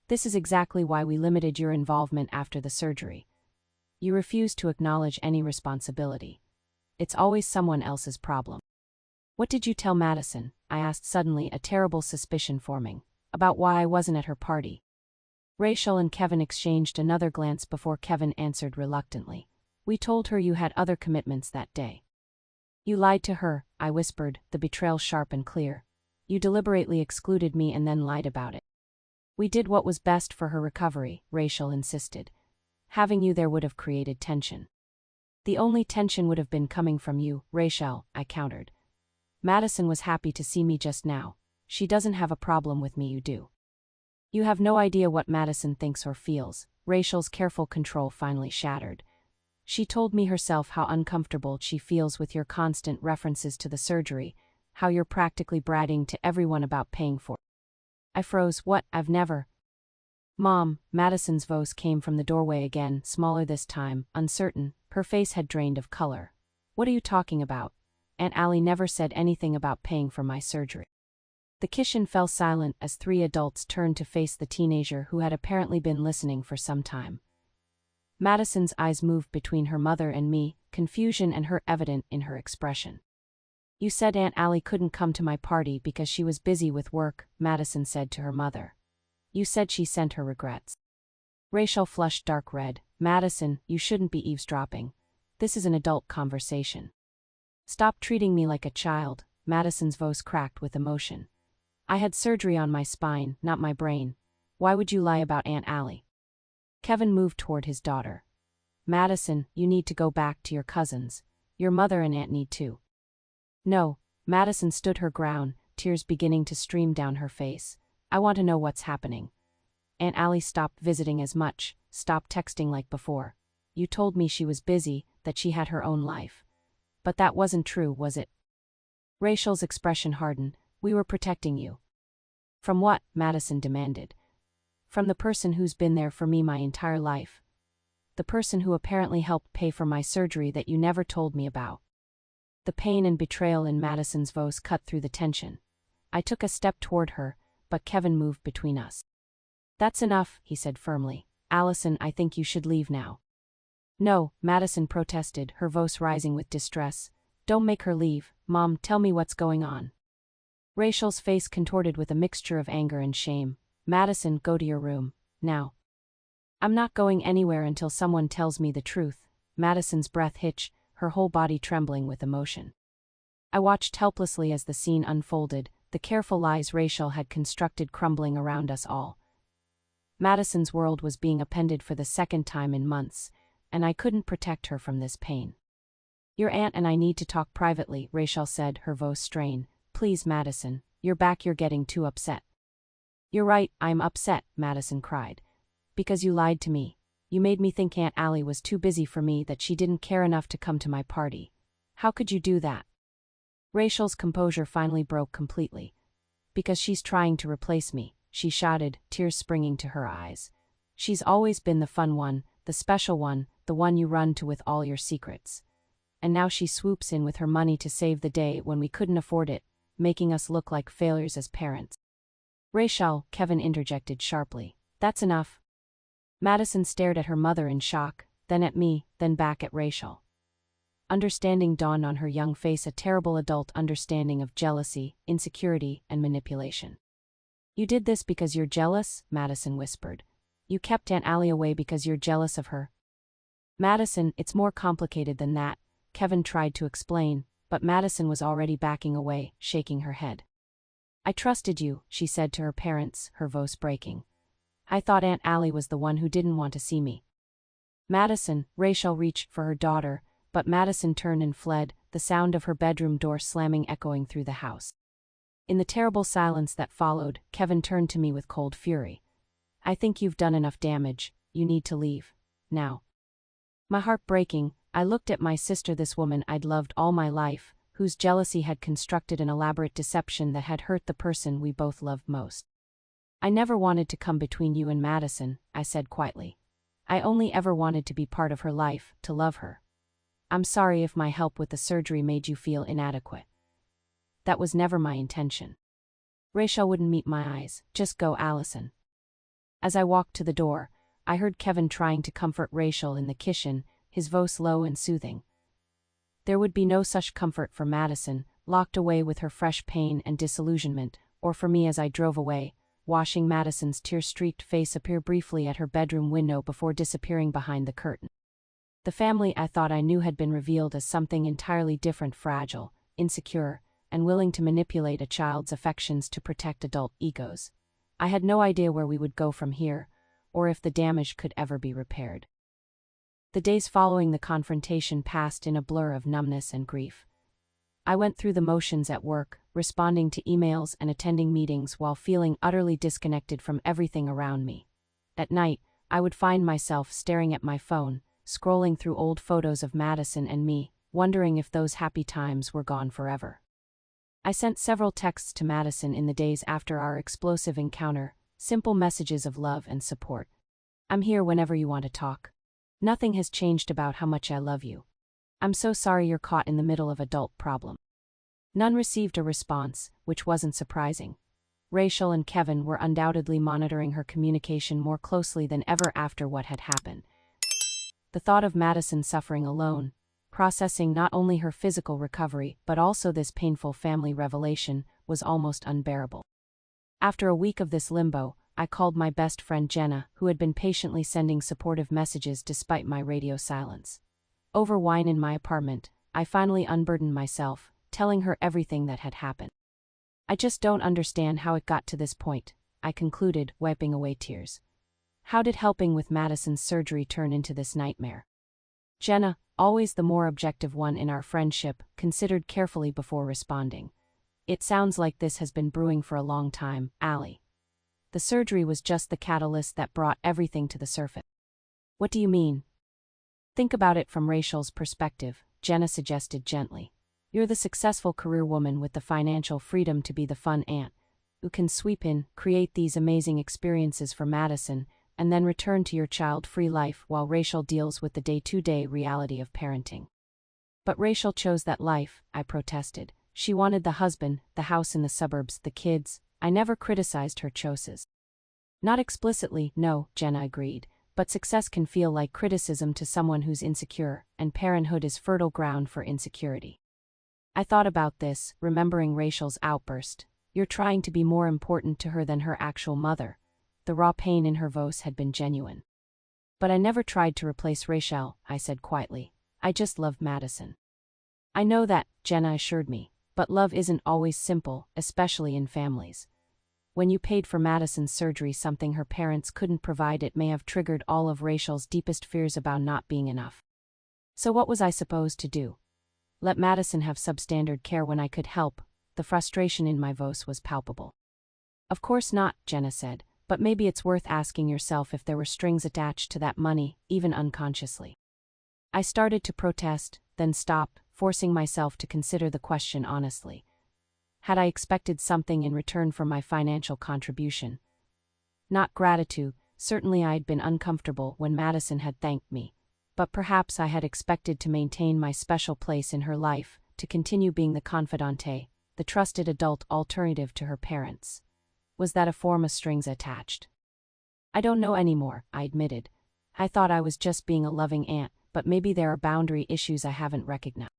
"This is exactly why we limited your involvement after the surgery. You refuse to acknowledge any responsibility. It's always someone else's problem." "What did you tell Madison?" I asked suddenly, a terrible suspicion forming. "About why I wasn't at her party?" Rachel and Kevin exchanged another glance before Kevin answered reluctantly. "We told her you had other commitments that day." "You lied to her," I whispered, the betrayal sharp and clear. "You deliberately excluded me and then lied about it." "We did what was best for her recovery," Rachel insisted. "Having you there would have created tension." "The only tension would have been coming from you, Rachel," I countered. "Madison was happy to see me just now. She doesn't have a problem with me, you do." "You have no idea what Madison thinks or feels." Rachel's careful control finally shattered. "She told me herself how uncomfortable she feels with your constant references to the surgery, how you're practically bragging to everyone about paying for it." I froze. "What? I've never—" "Mom," Madison's voice came from the doorway again, smaller this time, uncertain. Her face had drained of color. "What are you talking about? Aunt Allie never said anything about paying for my surgery." The kitchen fell silent as three adults turned to face the teenager who had apparently been listening for some time. Madison's eyes moved between her mother and me, confusion and hurt evident in her expression. "You said Aunt Allie couldn't come to my party because she was busy with work," Madison said to her mother. "You said she sent her regrets." Rachel flushed dark red. "Madison, you shouldn't be eavesdropping. This is an adult conversation." "Stop treating me like a child," Madison's voice cracked with emotion. "I had surgery on my spine, not my brain. Why would you lie about Aunt Allie?" Kevin moved toward his daughter. "Madison, you need to go back to your cousins. Your mother and aunt need to." "No," Madison stood her ground, tears beginning to stream down her face. "I want to know what's happening. Aunt Allie stopped visiting as much, stopped texting like before. You told me she was busy, that she had her own life. But that wasn't true, was it?" Rachel's expression hardened. "We were protecting you." "From what?" Madison demanded. "From the person who's been there for me my entire life. The person who apparently helped pay for my surgery that you never told me about." The pain and betrayal in Madison's voice cut through the tension. I took a step toward her, but Kevin moved between us. "That's enough," he said firmly. "Allison, I think you should leave now." "No," Madison protested, her voice rising with distress. "Don't make her leave. Mom, tell me what's going on." Rachel's face contorted with a mixture of anger and shame. "Madison, go to your room. Now." "I'm not going anywhere until someone tells me the truth." Madison's breath hitched, her whole body trembling with emotion. I watched helplessly as the scene unfolded, the careful lies Rachel had constructed crumbling around us all. Madison's world was being upended for the second time in months, and I couldn't protect her from this pain. "Your aunt and I need to talk privately," Rachel said, her voice strained. "Please, Madison, you're back, you're getting too upset." "You're right, I'm upset," Madison cried. "Because you lied to me. You made me think Aunt Allie was too busy for me, that she didn't care enough to come to my party. How could you do that?" Rachel's composure finally broke completely. "Because she's trying to replace me," she shouted, tears springing to her eyes. "She's always been the fun one, the special one, the one you run to with all your secrets. And now she swoops in with her money to save the day when we couldn't afford it, making us look like failures as parents." "Rachel," Kevin interjected sharply. "That's enough." Madison stared at her mother in shock, then at me, then back at Rachel. Understanding dawned on her young face, a terrible adult understanding of jealousy, insecurity, and manipulation. "You did this because you're jealous?" Madison whispered. "You kept Aunt Allie away because you're jealous of her?" "Madison, it's more complicated than that," Kevin tried to explain, but Madison was already backing away, shaking her head. "I trusted you," she said to her parents, her voice breaking. "I thought Aunt Allie was the one who didn't want to see me." "Madison," Rachel reached for her daughter, but Madison turned and fled, the sound of her bedroom door slamming echoing through the house. In the terrible silence that followed, Kevin turned to me with cold fury. "I think you've done enough damage. You need to leave. Now." My heart breaking, I looked at my sister, this woman I'd loved all my life, whose jealousy had constructed an elaborate deception that had hurt the person we both loved most. "I never wanted to come between you and Madison," I said quietly. "I only ever wanted to be part of her life, to love her. I'm sorry if my help with the surgery made you feel inadequate. That was never my intention." Rachel wouldn't meet my eyes. "Just go, Allison." As I walked to the door, I heard Kevin trying to comfort Rachel in the kitchen, his voice low and soothing. There would be no such comfort for Madison, locked away with her fresh pain and disillusionment, or for me as I drove away, watching Madison's tear-streaked face appear briefly at her bedroom window before disappearing behind the curtain. The family I thought I knew had been revealed as something entirely different, fragile, insecure, and willing to manipulate a child's affections to protect adult egos. I had no idea where we would go from here, or if the damage could ever be repaired. The days following the confrontation passed in a blur of numbness and grief. I went through the motions at work, responding to emails and attending meetings while feeling utterly disconnected from everything around me. At night, I would find myself staring at my phone, scrolling through old photos of Madison and me, wondering if those happy times were gone forever. I sent several texts to Madison in the days after our explosive encounter, simple messages of love and support. "I'm here whenever you want to talk. Nothing has changed about how much I love you. I'm so sorry you're caught in the middle of adult problem." None received a response, which wasn't surprising. Rachel and Kevin were undoubtedly monitoring her communication more closely than ever after what had happened. The thought of Madison suffering alone, processing not only her physical recovery but also this painful family revelation, was almost unbearable. After a week of this limbo, I called my best friend Jenna, who had been patiently sending supportive messages despite my radio silence. Over wine in my apartment, I finally unburdened myself, telling her everything that had happened. "I just don't understand how it got to this point," I concluded, wiping away tears. "How did helping with Madison's surgery turn into this nightmare?" Jenna, always the more objective one in our friendship, considered carefully before responding. "It sounds like this has been brewing for a long time, Allie. The surgery was just the catalyst that brought everything to the surface." "What do you mean?" "Think about it from Rachel's perspective," Jenna suggested gently. "You're the successful career woman with the financial freedom to be the fun aunt, who can sweep in, create these amazing experiences for Madison, and then return to your child-free life while Rachel deals with the day-to-day reality of parenting." "But Rachel chose that life," I protested. "She wanted the husband, the house in the suburbs, the kids. I never criticized her choices." "Not explicitly, no," Jenna agreed, "but success can feel like criticism to someone who's insecure, and parenthood is fertile ground for insecurity." I thought about this, remembering Rachel's outburst. "You're trying to be more important to her than her actual mother." The raw pain in her voice had been genuine. "But I never tried to replace Rachel," I said quietly. "I just loved Madison." "I know that," Jenna assured me, "but love isn't always simple, especially in families. When you paid for Madison's surgery, something her parents couldn't provide, it may have triggered all of Rachel's deepest fears about not being enough. So what was I supposed to do? Let Madison have substandard care when I could help?" The frustration in my voice was palpable. "Of course not," Jenna said, "but maybe it's worth asking yourself if there were strings attached to that money, even unconsciously." I started to protest, then stopped, forcing myself to consider the question honestly. Had I expected something in return for my financial contribution? Not gratitude. Certainly I had been uncomfortable when Madison had thanked me. But perhaps I had expected to maintain my special place in her life, to continue being the confidante, the trusted adult alternative to her parents. Was that a form of strings attached? "I don't know anymore," I admitted. "I thought I was just being a loving aunt, but maybe there are boundary issues I haven't recognized."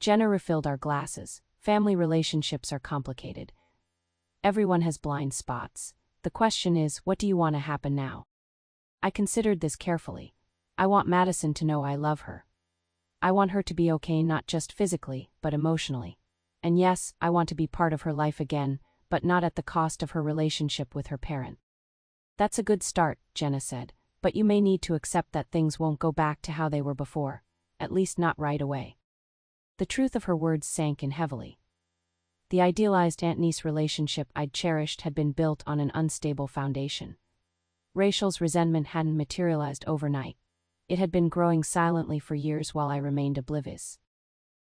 Jenna refilled our glasses. "Family relationships are complicated. Everyone has blind spots. The question is, what do you want to happen now?" I considered this carefully. "I want Madison to know I love her. I want her to be okay, not just physically, but emotionally. And yes, I want to be part of her life again, but not at the cost of her relationship with her parent." "That's a good start," Jenna said, "but you may need to accept that things won't go back to how they were before, at least not right away." The truth of her words sank in heavily. The idealized aunt-niece relationship I'd cherished had been built on an unstable foundation. Rachel's resentment hadn't materialized overnight. It had been growing silently for years while I remained oblivious.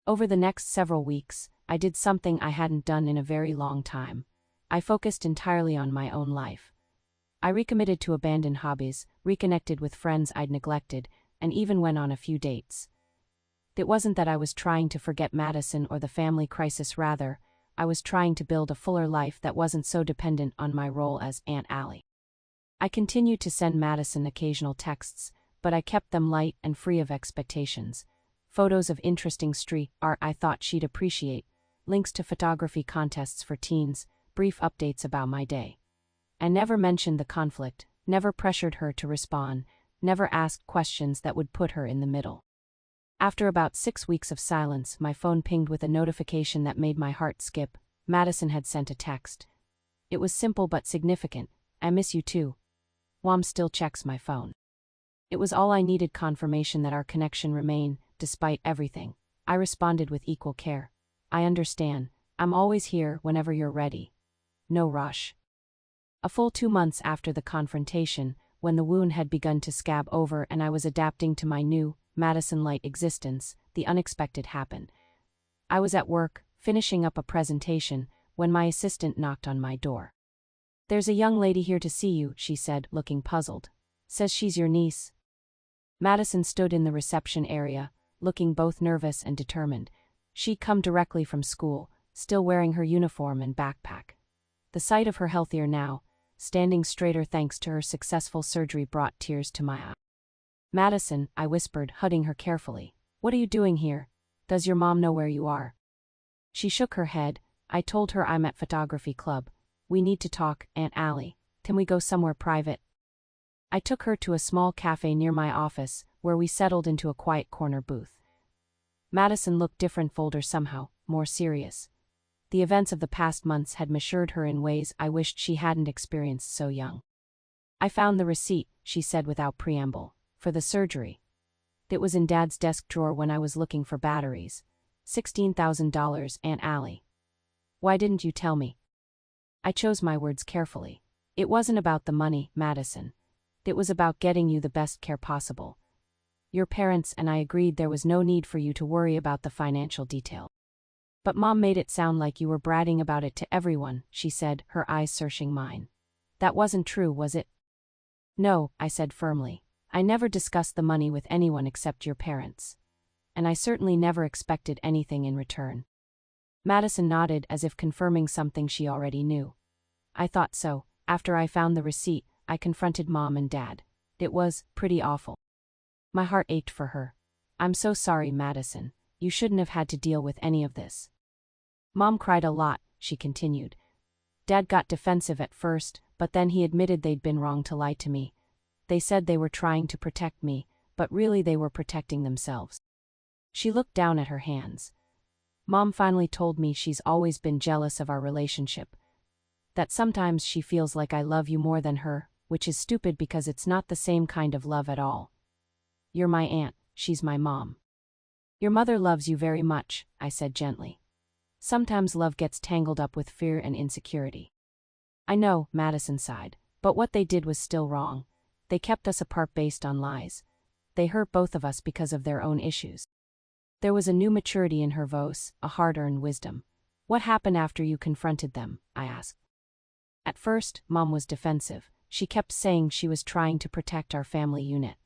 Over the next several weeks, I did something I hadn't done in a very long time. I focused entirely on my own life. I recommitted to abandoned hobbies, reconnected with friends I'd neglected, and even went on a few dates. It wasn't that I was trying to forget Madison or the family crisis, rather, I was trying to build a fuller life that wasn't so dependent on my role as Aunt Allie. I continued to send Madison occasional texts, but I kept them light and free of expectations. Photos of interesting street art I thought she'd appreciate, links to photography contests for teens, brief updates about my day. I never mentioned the conflict, never pressured her to respond, never asked questions that would put her in the middle. After about 6 weeks of silence, my phone pinged with a notification that made my heart skip. Madison had sent a text. It was simple but significant. "I miss you too. Mom still checks my phone." It was all I needed, confirmation that our connection remained, despite everything. I responded with equal care. "I understand. I'm always here whenever you're ready. No rush." A full 2 months after the confrontation, when the wound had begun to scab over and I was adapting to my new, Madison-light existence, the unexpected happened. I was at work, finishing up a presentation, when my assistant knocked on my door. "There's a young lady here to see you," she said, looking puzzled. "Says she's your niece." Madison stood in the reception area, looking both nervous and determined. She'd come directly from school, still wearing her uniform and backpack. The sight of her healthier now, standing straighter thanks to her successful surgery, brought tears to my eyes. "Madison," I whispered, hugging her carefully. "What are you doing here? Does your mom know where you are?" She shook her head. I told her I'm at photography club. "We need to talk, Aunt Allie. Can we go somewhere private?" I took her to a small cafe near my office, where we settled into a quiet corner booth. Madison looked different, older somehow, more serious. The events of the past months had matured her in ways I wished she hadn't experienced so young. "I found the receipt," she said without preamble, "for the surgery. It was in Dad's desk drawer when I was looking for batteries. $16,000, Aunt Allie. Why didn't you tell me?" I chose my words carefully. "It wasn't about the money, Madison. It was about getting you the best care possible. Your parents and I agreed there was no need for you to worry about the financial detail." "But Mom made it sound like you were bragging about it to everyone," she said, her eyes searching mine. "That wasn't true, was it?" "No," I said firmly. "I never discussed the money with anyone except your parents. And I certainly never expected anything in return." Madison nodded as if confirming something she already knew. "I thought so. After I found the receipt, I confronted Mom and Dad. It was pretty awful." My heart ached for her. "I'm so sorry, Madison. You shouldn't have had to deal with any of this." "Mom cried a lot," she continued. "Dad got defensive at first, but then he admitted they'd been wrong to lie to me. They said they were trying to protect me, but really they were protecting themselves." She looked down at her hands. "Mom finally told me she's always been jealous of our relationship. That sometimes she feels like I love you more than her, which is stupid because it's not the same kind of love at all. You're my aunt, she's my mom." "Your mother loves you very much," I said gently. "Sometimes love gets tangled up with fear and insecurity." "I know," Madison sighed, "but what they did was still wrong. They kept us apart based on lies. They hurt both of us because of their own issues." There was a new maturity in her voice, a hard-earned wisdom. "What happened after you confronted them?" I asked. "At first, Mom was defensive. She kept saying she was trying to protect our family unit.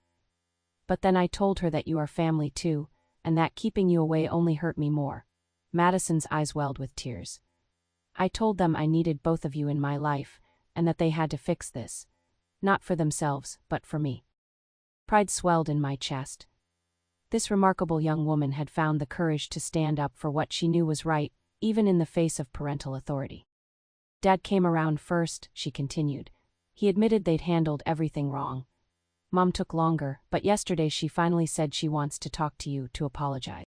But then I told her that you are family too, and that keeping you away only hurt me more." Madison's eyes welled with tears. "I told them I needed both of you in my life, and that they had to fix this. Not for themselves, but for me." Pride swelled in my chest. This remarkable young woman had found the courage to stand up for what she knew was right, even in the face of parental authority. "Dad came around first," she continued. "He admitted they'd handled everything wrong. Mom took longer, but yesterday she finally said she wants to talk to you, to apologize."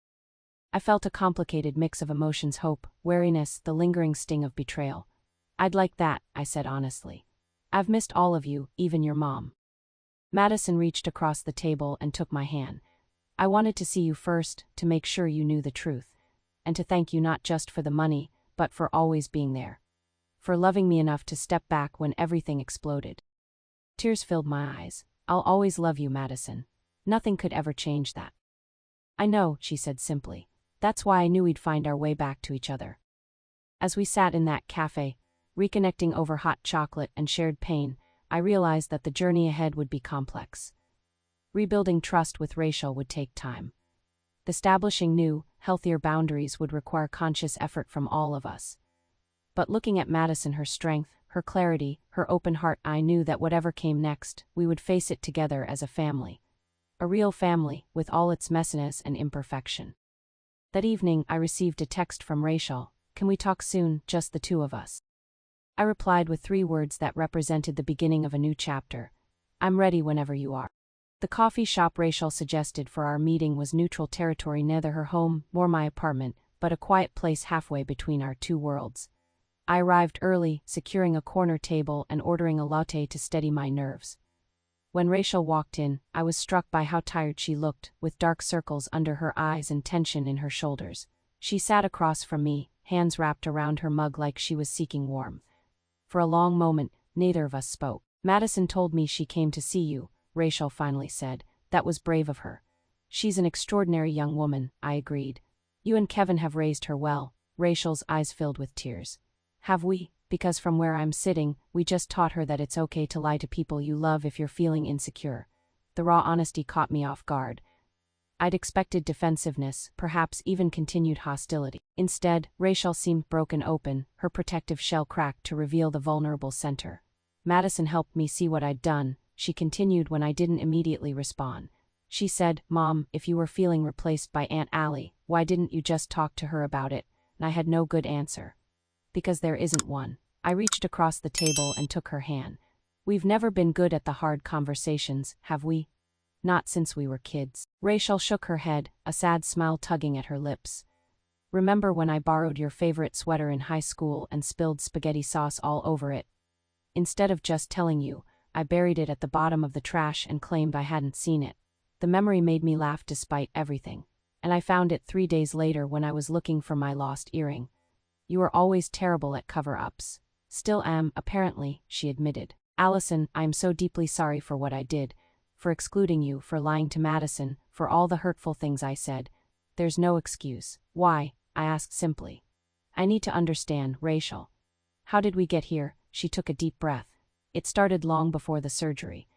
I felt a complicated mix of emotions: hope, wariness, the lingering sting of betrayal. "I'd like that," I said honestly. "I've missed all of you, even your mom." Madison reached across the table and took my hand. "I wanted to see you first, to make sure you knew the truth. And to thank you not just for the money, but for always being there. For loving me enough to step back when everything exploded." Tears filled my eyes. "I'll always love you, Madison. Nothing could ever change that." "I know," she said simply. "That's why I knew we'd find our way back to each other." As we sat in that cafe, reconnecting over hot chocolate and shared pain, I realized that the journey ahead would be complex. Rebuilding trust with Rachel would take time. Establishing new, healthier boundaries would require conscious effort from all of us. But looking at Madison, her strength, her clarity, her open heart, I knew that whatever came next, we would face it together as a family. A real family, with all its messiness and imperfection. That evening, I received a text from Rachel. "Can we talk soon, just the two of us?" I replied with 3 words that represented the beginning of a new chapter. "I'm ready whenever you are." The coffee shop Rachel suggested for our meeting was neutral territory, neither her home nor my apartment, but a quiet place halfway between our two worlds. I arrived early, securing a corner table and ordering a latte to steady my nerves. When Rachel walked in, I was struck by how tired she looked, with dark circles under her eyes and tension in her shoulders. She sat across from me, hands wrapped around her mug like she was seeking warmth. For a long moment, neither of us spoke. "Madison told me she came to see you," Rachel finally said. "That was brave of her." "She's an extraordinary young woman," I agreed. "You and Kevin have raised her well." Rachel's eyes filled with tears. "Have we? Because from where I'm sitting, we just taught her that it's okay to lie to people you love if you're feeling insecure." The raw honesty caught me off guard. I'd expected defensiveness, perhaps even continued hostility. Instead, Rachel seemed broken open, her protective shell cracked to reveal the vulnerable center. Madison helped me see what I'd done, she continued when I didn't immediately respond. She said, "Mom, if you were feeling replaced by Aunt Allie, why didn't you just talk to her about it?" And I had no good answer. Because there isn't one. I reached across the table and took her hand. We've never been good at the hard conversations, have we? Not since we were kids. Rachel shook her head, a sad smile tugging at her lips. Remember when I borrowed your favorite sweater in high school and spilled spaghetti sauce all over it? Instead of just telling you, I buried it at the bottom of the trash and claimed I hadn't seen it. The memory made me laugh despite everything. And I found it 3 days later when I was looking for my lost earring. You were always terrible at cover-ups. Still am, apparently, she admitted. Allison, I'm so deeply sorry for what I did. For excluding you, for lying to Madison, for all the hurtful things I said. There's no excuse. Why? I asked simply. I need to understand, Rachel. How did we get here? She took a deep breath. It started long before the surgery.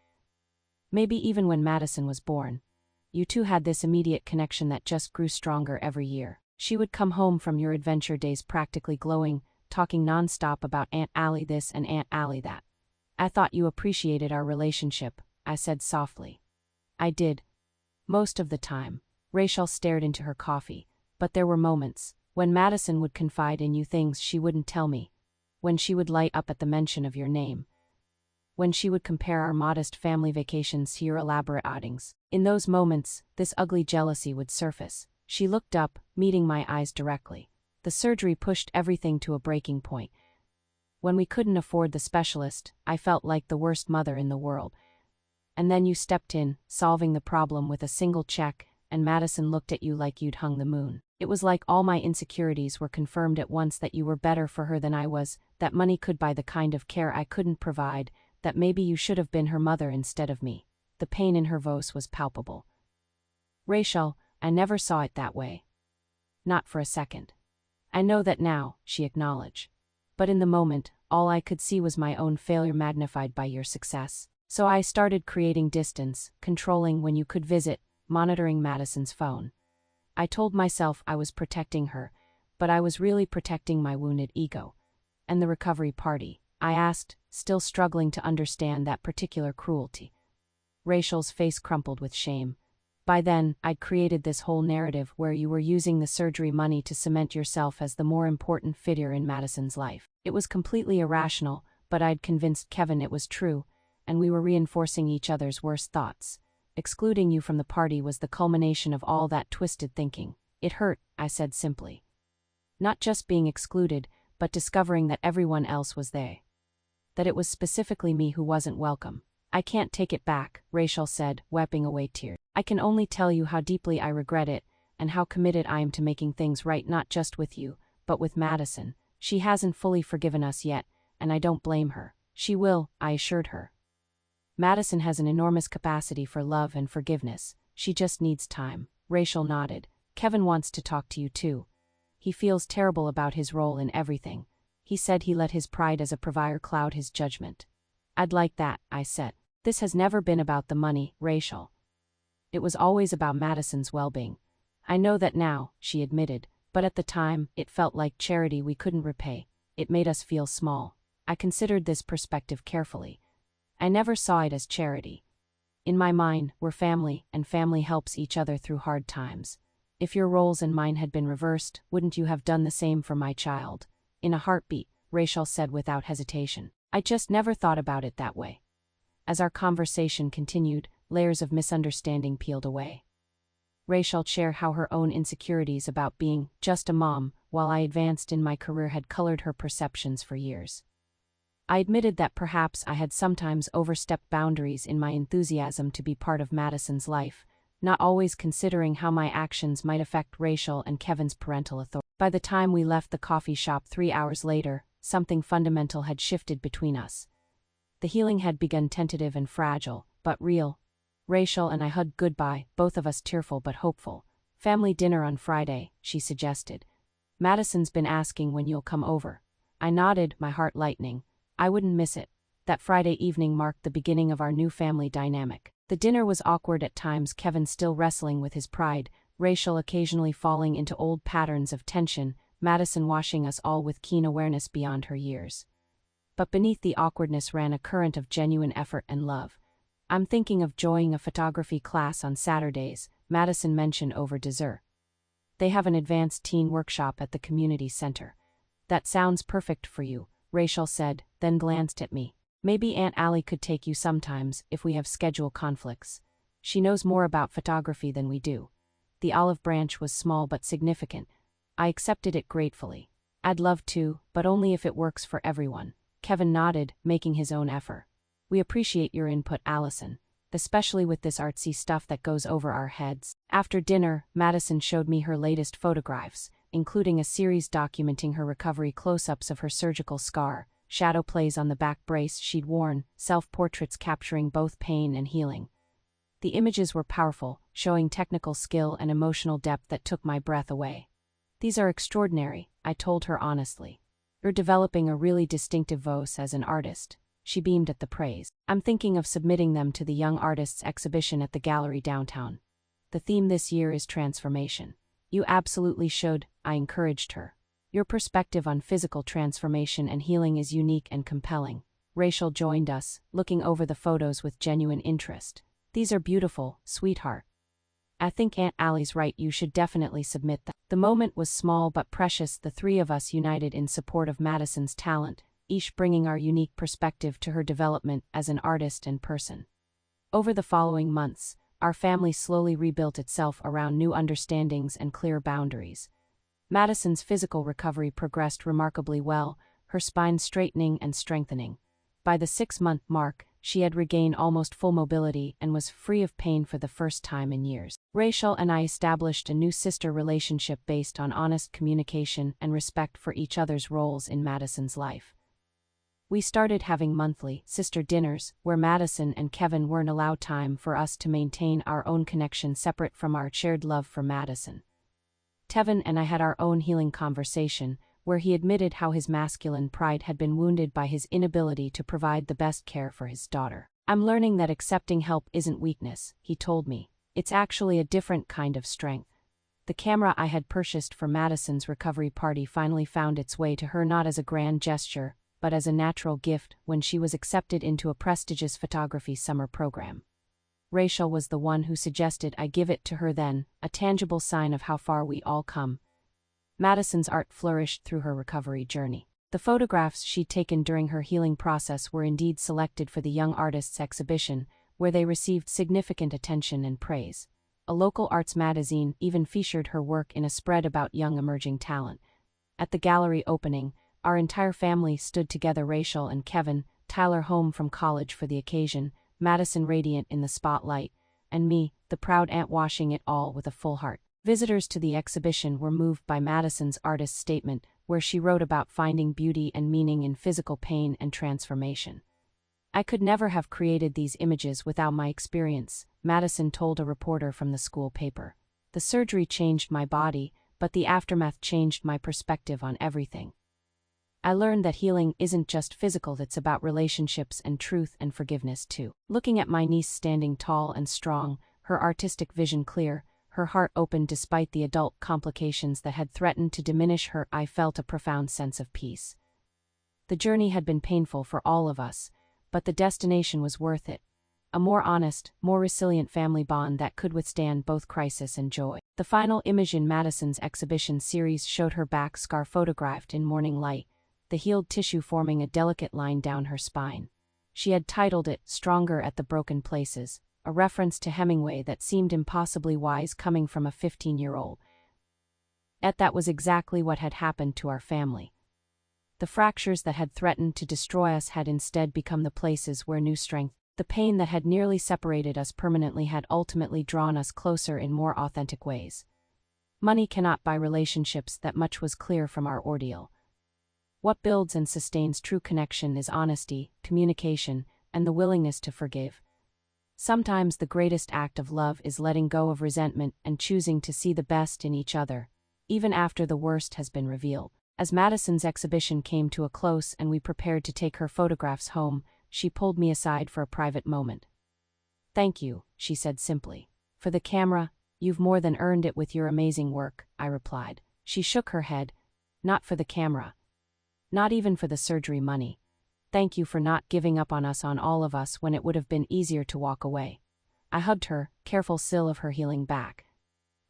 Maybe even when Madison was born. You two had this immediate connection that just grew stronger every year. She would come home from your adventure days practically glowing, talking nonstop about Aunt Allie this and Aunt Allie that. I thought you appreciated our relationship, I said softly. I did. Most of the time. Rachel stared into her coffee. But there were moments, when Madison would confide in you things she wouldn't tell me. When she would light up at the mention of your name. When she would compare our modest family vacations to your elaborate outings. In those moments, this ugly jealousy would surface. She looked up, meeting my eyes directly. The surgery pushed everything to a breaking point. When we couldn't afford the specialist, I felt like the worst mother in the world. And then you stepped in, solving the problem with a single check, and Madison looked at you like you'd hung the moon. It was like all my insecurities were confirmed at once, that you were better for her than I was, that money could buy the kind of care I couldn't provide, that maybe you should have been her mother instead of me. The pain in her voice was palpable. Rachel, I never saw it that way. Not for a second. I know that now, she acknowledged. But in the moment, all I could see was my own failure magnified by your success. So I started creating distance, controlling when you could visit, monitoring Madison's phone. I told myself I was protecting her, but I was really protecting my wounded ego. And the recovery party? I asked, still struggling to understand that particular cruelty. Rachel's face crumpled with shame. By then, I'd created this whole narrative where you were using the surgery money to cement yourself as the more important figure in Madison's life. It was completely irrational, but I'd convinced Kevin it was true, and we were reinforcing each other's worst thoughts. Excluding you from the party was the culmination of all that twisted thinking. It hurt, I said simply. Not just being excluded, but discovering that everyone else was there. That it was specifically me who wasn't welcome. I can't take it back, Rachel said, wiping away tears. I can only tell you how deeply I regret it, and how committed I am to making things right, not just with you, but with Madison. She hasn't fully forgiven us yet, and I don't blame her. She will, I assured her. Madison has an enormous capacity for love and forgiveness. She just needs time. Rachel nodded. Kevin wants to talk to you too. He feels terrible about his role in everything. He said he let his pride as a provider cloud his judgment. I'd like that, I said. This has never been about the money, Rachel. It was always about Madison's well-being. I know that now, she admitted, but at the time, it felt like charity we couldn't repay. It made us feel small. I considered this perspective carefully. I never saw it as charity. In my mind, we're family, and family helps each other through hard times. If your roles and mine had been reversed, wouldn't you have done the same for my child? In a heartbeat, Rachel said without hesitation. I just never thought about it that way. As our conversation continued, layers of misunderstanding peeled away. Rachel shared how her own insecurities about being just a mom, while I advanced in my career, had colored her perceptions for years. I admitted that perhaps I had sometimes overstepped boundaries in my enthusiasm to be part of Madison's life, not always considering how my actions might affect Rachel and Kevin's parental authority. By the time we left the coffee shop 3 hours later, something fundamental had shifted between us. The healing had begun, tentative and fragile, but real. Rachel and I hugged goodbye, both of us tearful but hopeful. Family dinner on Friday, she suggested. Madison's been asking when you'll come over. I nodded, my heart lightening. I wouldn't miss it. That Friday evening marked the beginning of our new family dynamic. The dinner was awkward at times, Kevin still wrestling with his pride, Rachel occasionally falling into old patterns of tension, Madison watching us all with keen awareness beyond her years. But beneath the awkwardness ran a current of genuine effort and love. "I'm thinking of joining a photography class on Saturdays," Madison mentioned over dessert. "They have an advanced teen workshop at the community center." "That sounds perfect for you," Rachel said, then glanced at me. "Maybe Aunt Allie could take you sometimes if we have schedule conflicts. She knows more about photography than we do." The olive branch was small but significant. I accepted it gratefully. "I'd love to, but only if it works for everyone." Kevin nodded, making his own effort. "We appreciate your input, Allison, especially with this artsy stuff that goes over our heads." After dinner, Madison showed me her latest photographs, including a series documenting her recovery, close-ups of her surgical scar, shadow plays on the back brace she'd worn, self-portraits capturing both pain and healing. The images were powerful, showing technical skill and emotional depth that took my breath away. "These are extraordinary," I told her honestly. "You're developing a really distinctive voice as an artist." She beamed at the praise. "I'm thinking of submitting them to the Young Artists exhibition at the gallery downtown. The theme this year is transformation." "You absolutely should," I encouraged her. "Your perspective on physical transformation and healing is unique and compelling." Rachel joined us, looking over the photos with genuine interest. "These are beautiful, sweetheart. I think Aunt Allie's right, you should definitely submit them." The moment was small but precious, the three of us united in support of Madison's talent, each bringing our unique perspective to her development as an artist and person. Over the following months, our family slowly rebuilt itself around new understandings and clear boundaries. Madison's physical recovery progressed remarkably well, her spine straightening and strengthening. By the 6-month mark, she had regained almost full mobility and was free of pain for the first time in years. Rachel and I established a new sister relationship based on honest communication and respect for each other's roles in Madison's life. We started having monthly sister dinners, where Madison and Kevin weren't allowed time for us to maintain our own connection separate from our shared love for Madison. Kevin and I had our own healing conversation, where he admitted how his masculine pride had been wounded by his inability to provide the best care for his daughter. "I'm learning that accepting help isn't weakness," he told me. "It's actually a different kind of strength." The camera I had purchased for Madison's recovery party finally found its way to her, not as a grand gesture, but as a natural gift when she was accepted into a prestigious photography summer program. Rachel was the one who suggested I give it to her then, a tangible sign of how far we all come. Madison's art flourished through her recovery journey. The photographs she'd taken during her healing process were indeed selected for the Young Artists exhibition, where they received significant attention and praise. A local arts magazine even featured her work in a spread about young emerging talent. At the gallery opening, our entire family stood together, Rachel and Kevin, Tyler home from college for the occasion, Madison radiant in the spotlight, and me, the proud aunt, watching it all with a full heart. Visitors to the exhibition were moved by Madison's artist statement, where she wrote about finding beauty and meaning in physical pain and transformation. "I could never have created these images without my experience," Madison told a reporter from the school paper. "The surgery changed my body, but the aftermath changed my perspective on everything. I learned that healing isn't just physical, it's about relationships and truth and forgiveness too." Looking at my niece standing tall and strong, her artistic vision clear, her heart open despite the adult complications that had threatened to diminish her, I felt a profound sense of peace. The journey had been painful for all of us, but the destination was worth it. A more honest, more resilient family bond that could withstand both crisis and joy. The final image in Madison's exhibition series showed her back scar photographed in morning light, the healed tissue forming a delicate line down her spine. She had titled it "Stronger at the Broken Places," a reference to Hemingway that seemed impossibly wise coming from a 15-year-old. Yet that was exactly what had happened to our family. The fractures that had threatened to destroy us had instead become the places where new strength. The pain that had nearly separated us permanently had ultimately drawn us closer in more authentic ways. Money cannot buy relationships, that much was clear from our ordeal. What builds and sustains true connection is honesty, communication, and the willingness to forgive. Sometimes the greatest act of love is letting go of resentment and choosing to see the best in each other, even after the worst has been revealed. As Madison's exhibition came to a close and we prepared to take her photographs home, she pulled me aside for a private moment. "Thank you," she said simply. "For the camera, you've more than earned it with your amazing work," I replied. She shook her head. "Not for the camera. Not even for the surgery money. Thank you for not giving up on all of us when it would have been easier to walk away." I hugged her, careful still of her healing back.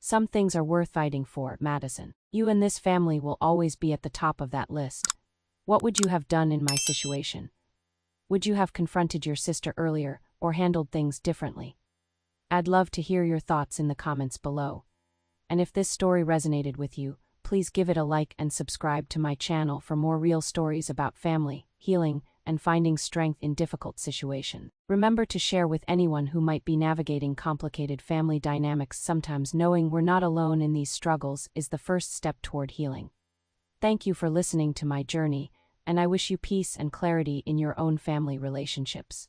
"Some things are worth fighting for, Madison. You and this family will always be at the top of that list. What would you have done in my situation? Would you have confronted your sister earlier or handled things differently? I'd love to hear your thoughts in the comments below. And if this story resonated with you, please give it a like and subscribe to my channel for more real stories about family, healing, and finding strength in difficult situations. Remember to share with anyone who might be navigating complicated family dynamics. Sometimes knowing we're not alone in these struggles is the first step toward healing. Thank you for listening to my journey, and I wish you peace and clarity in your own family relationships.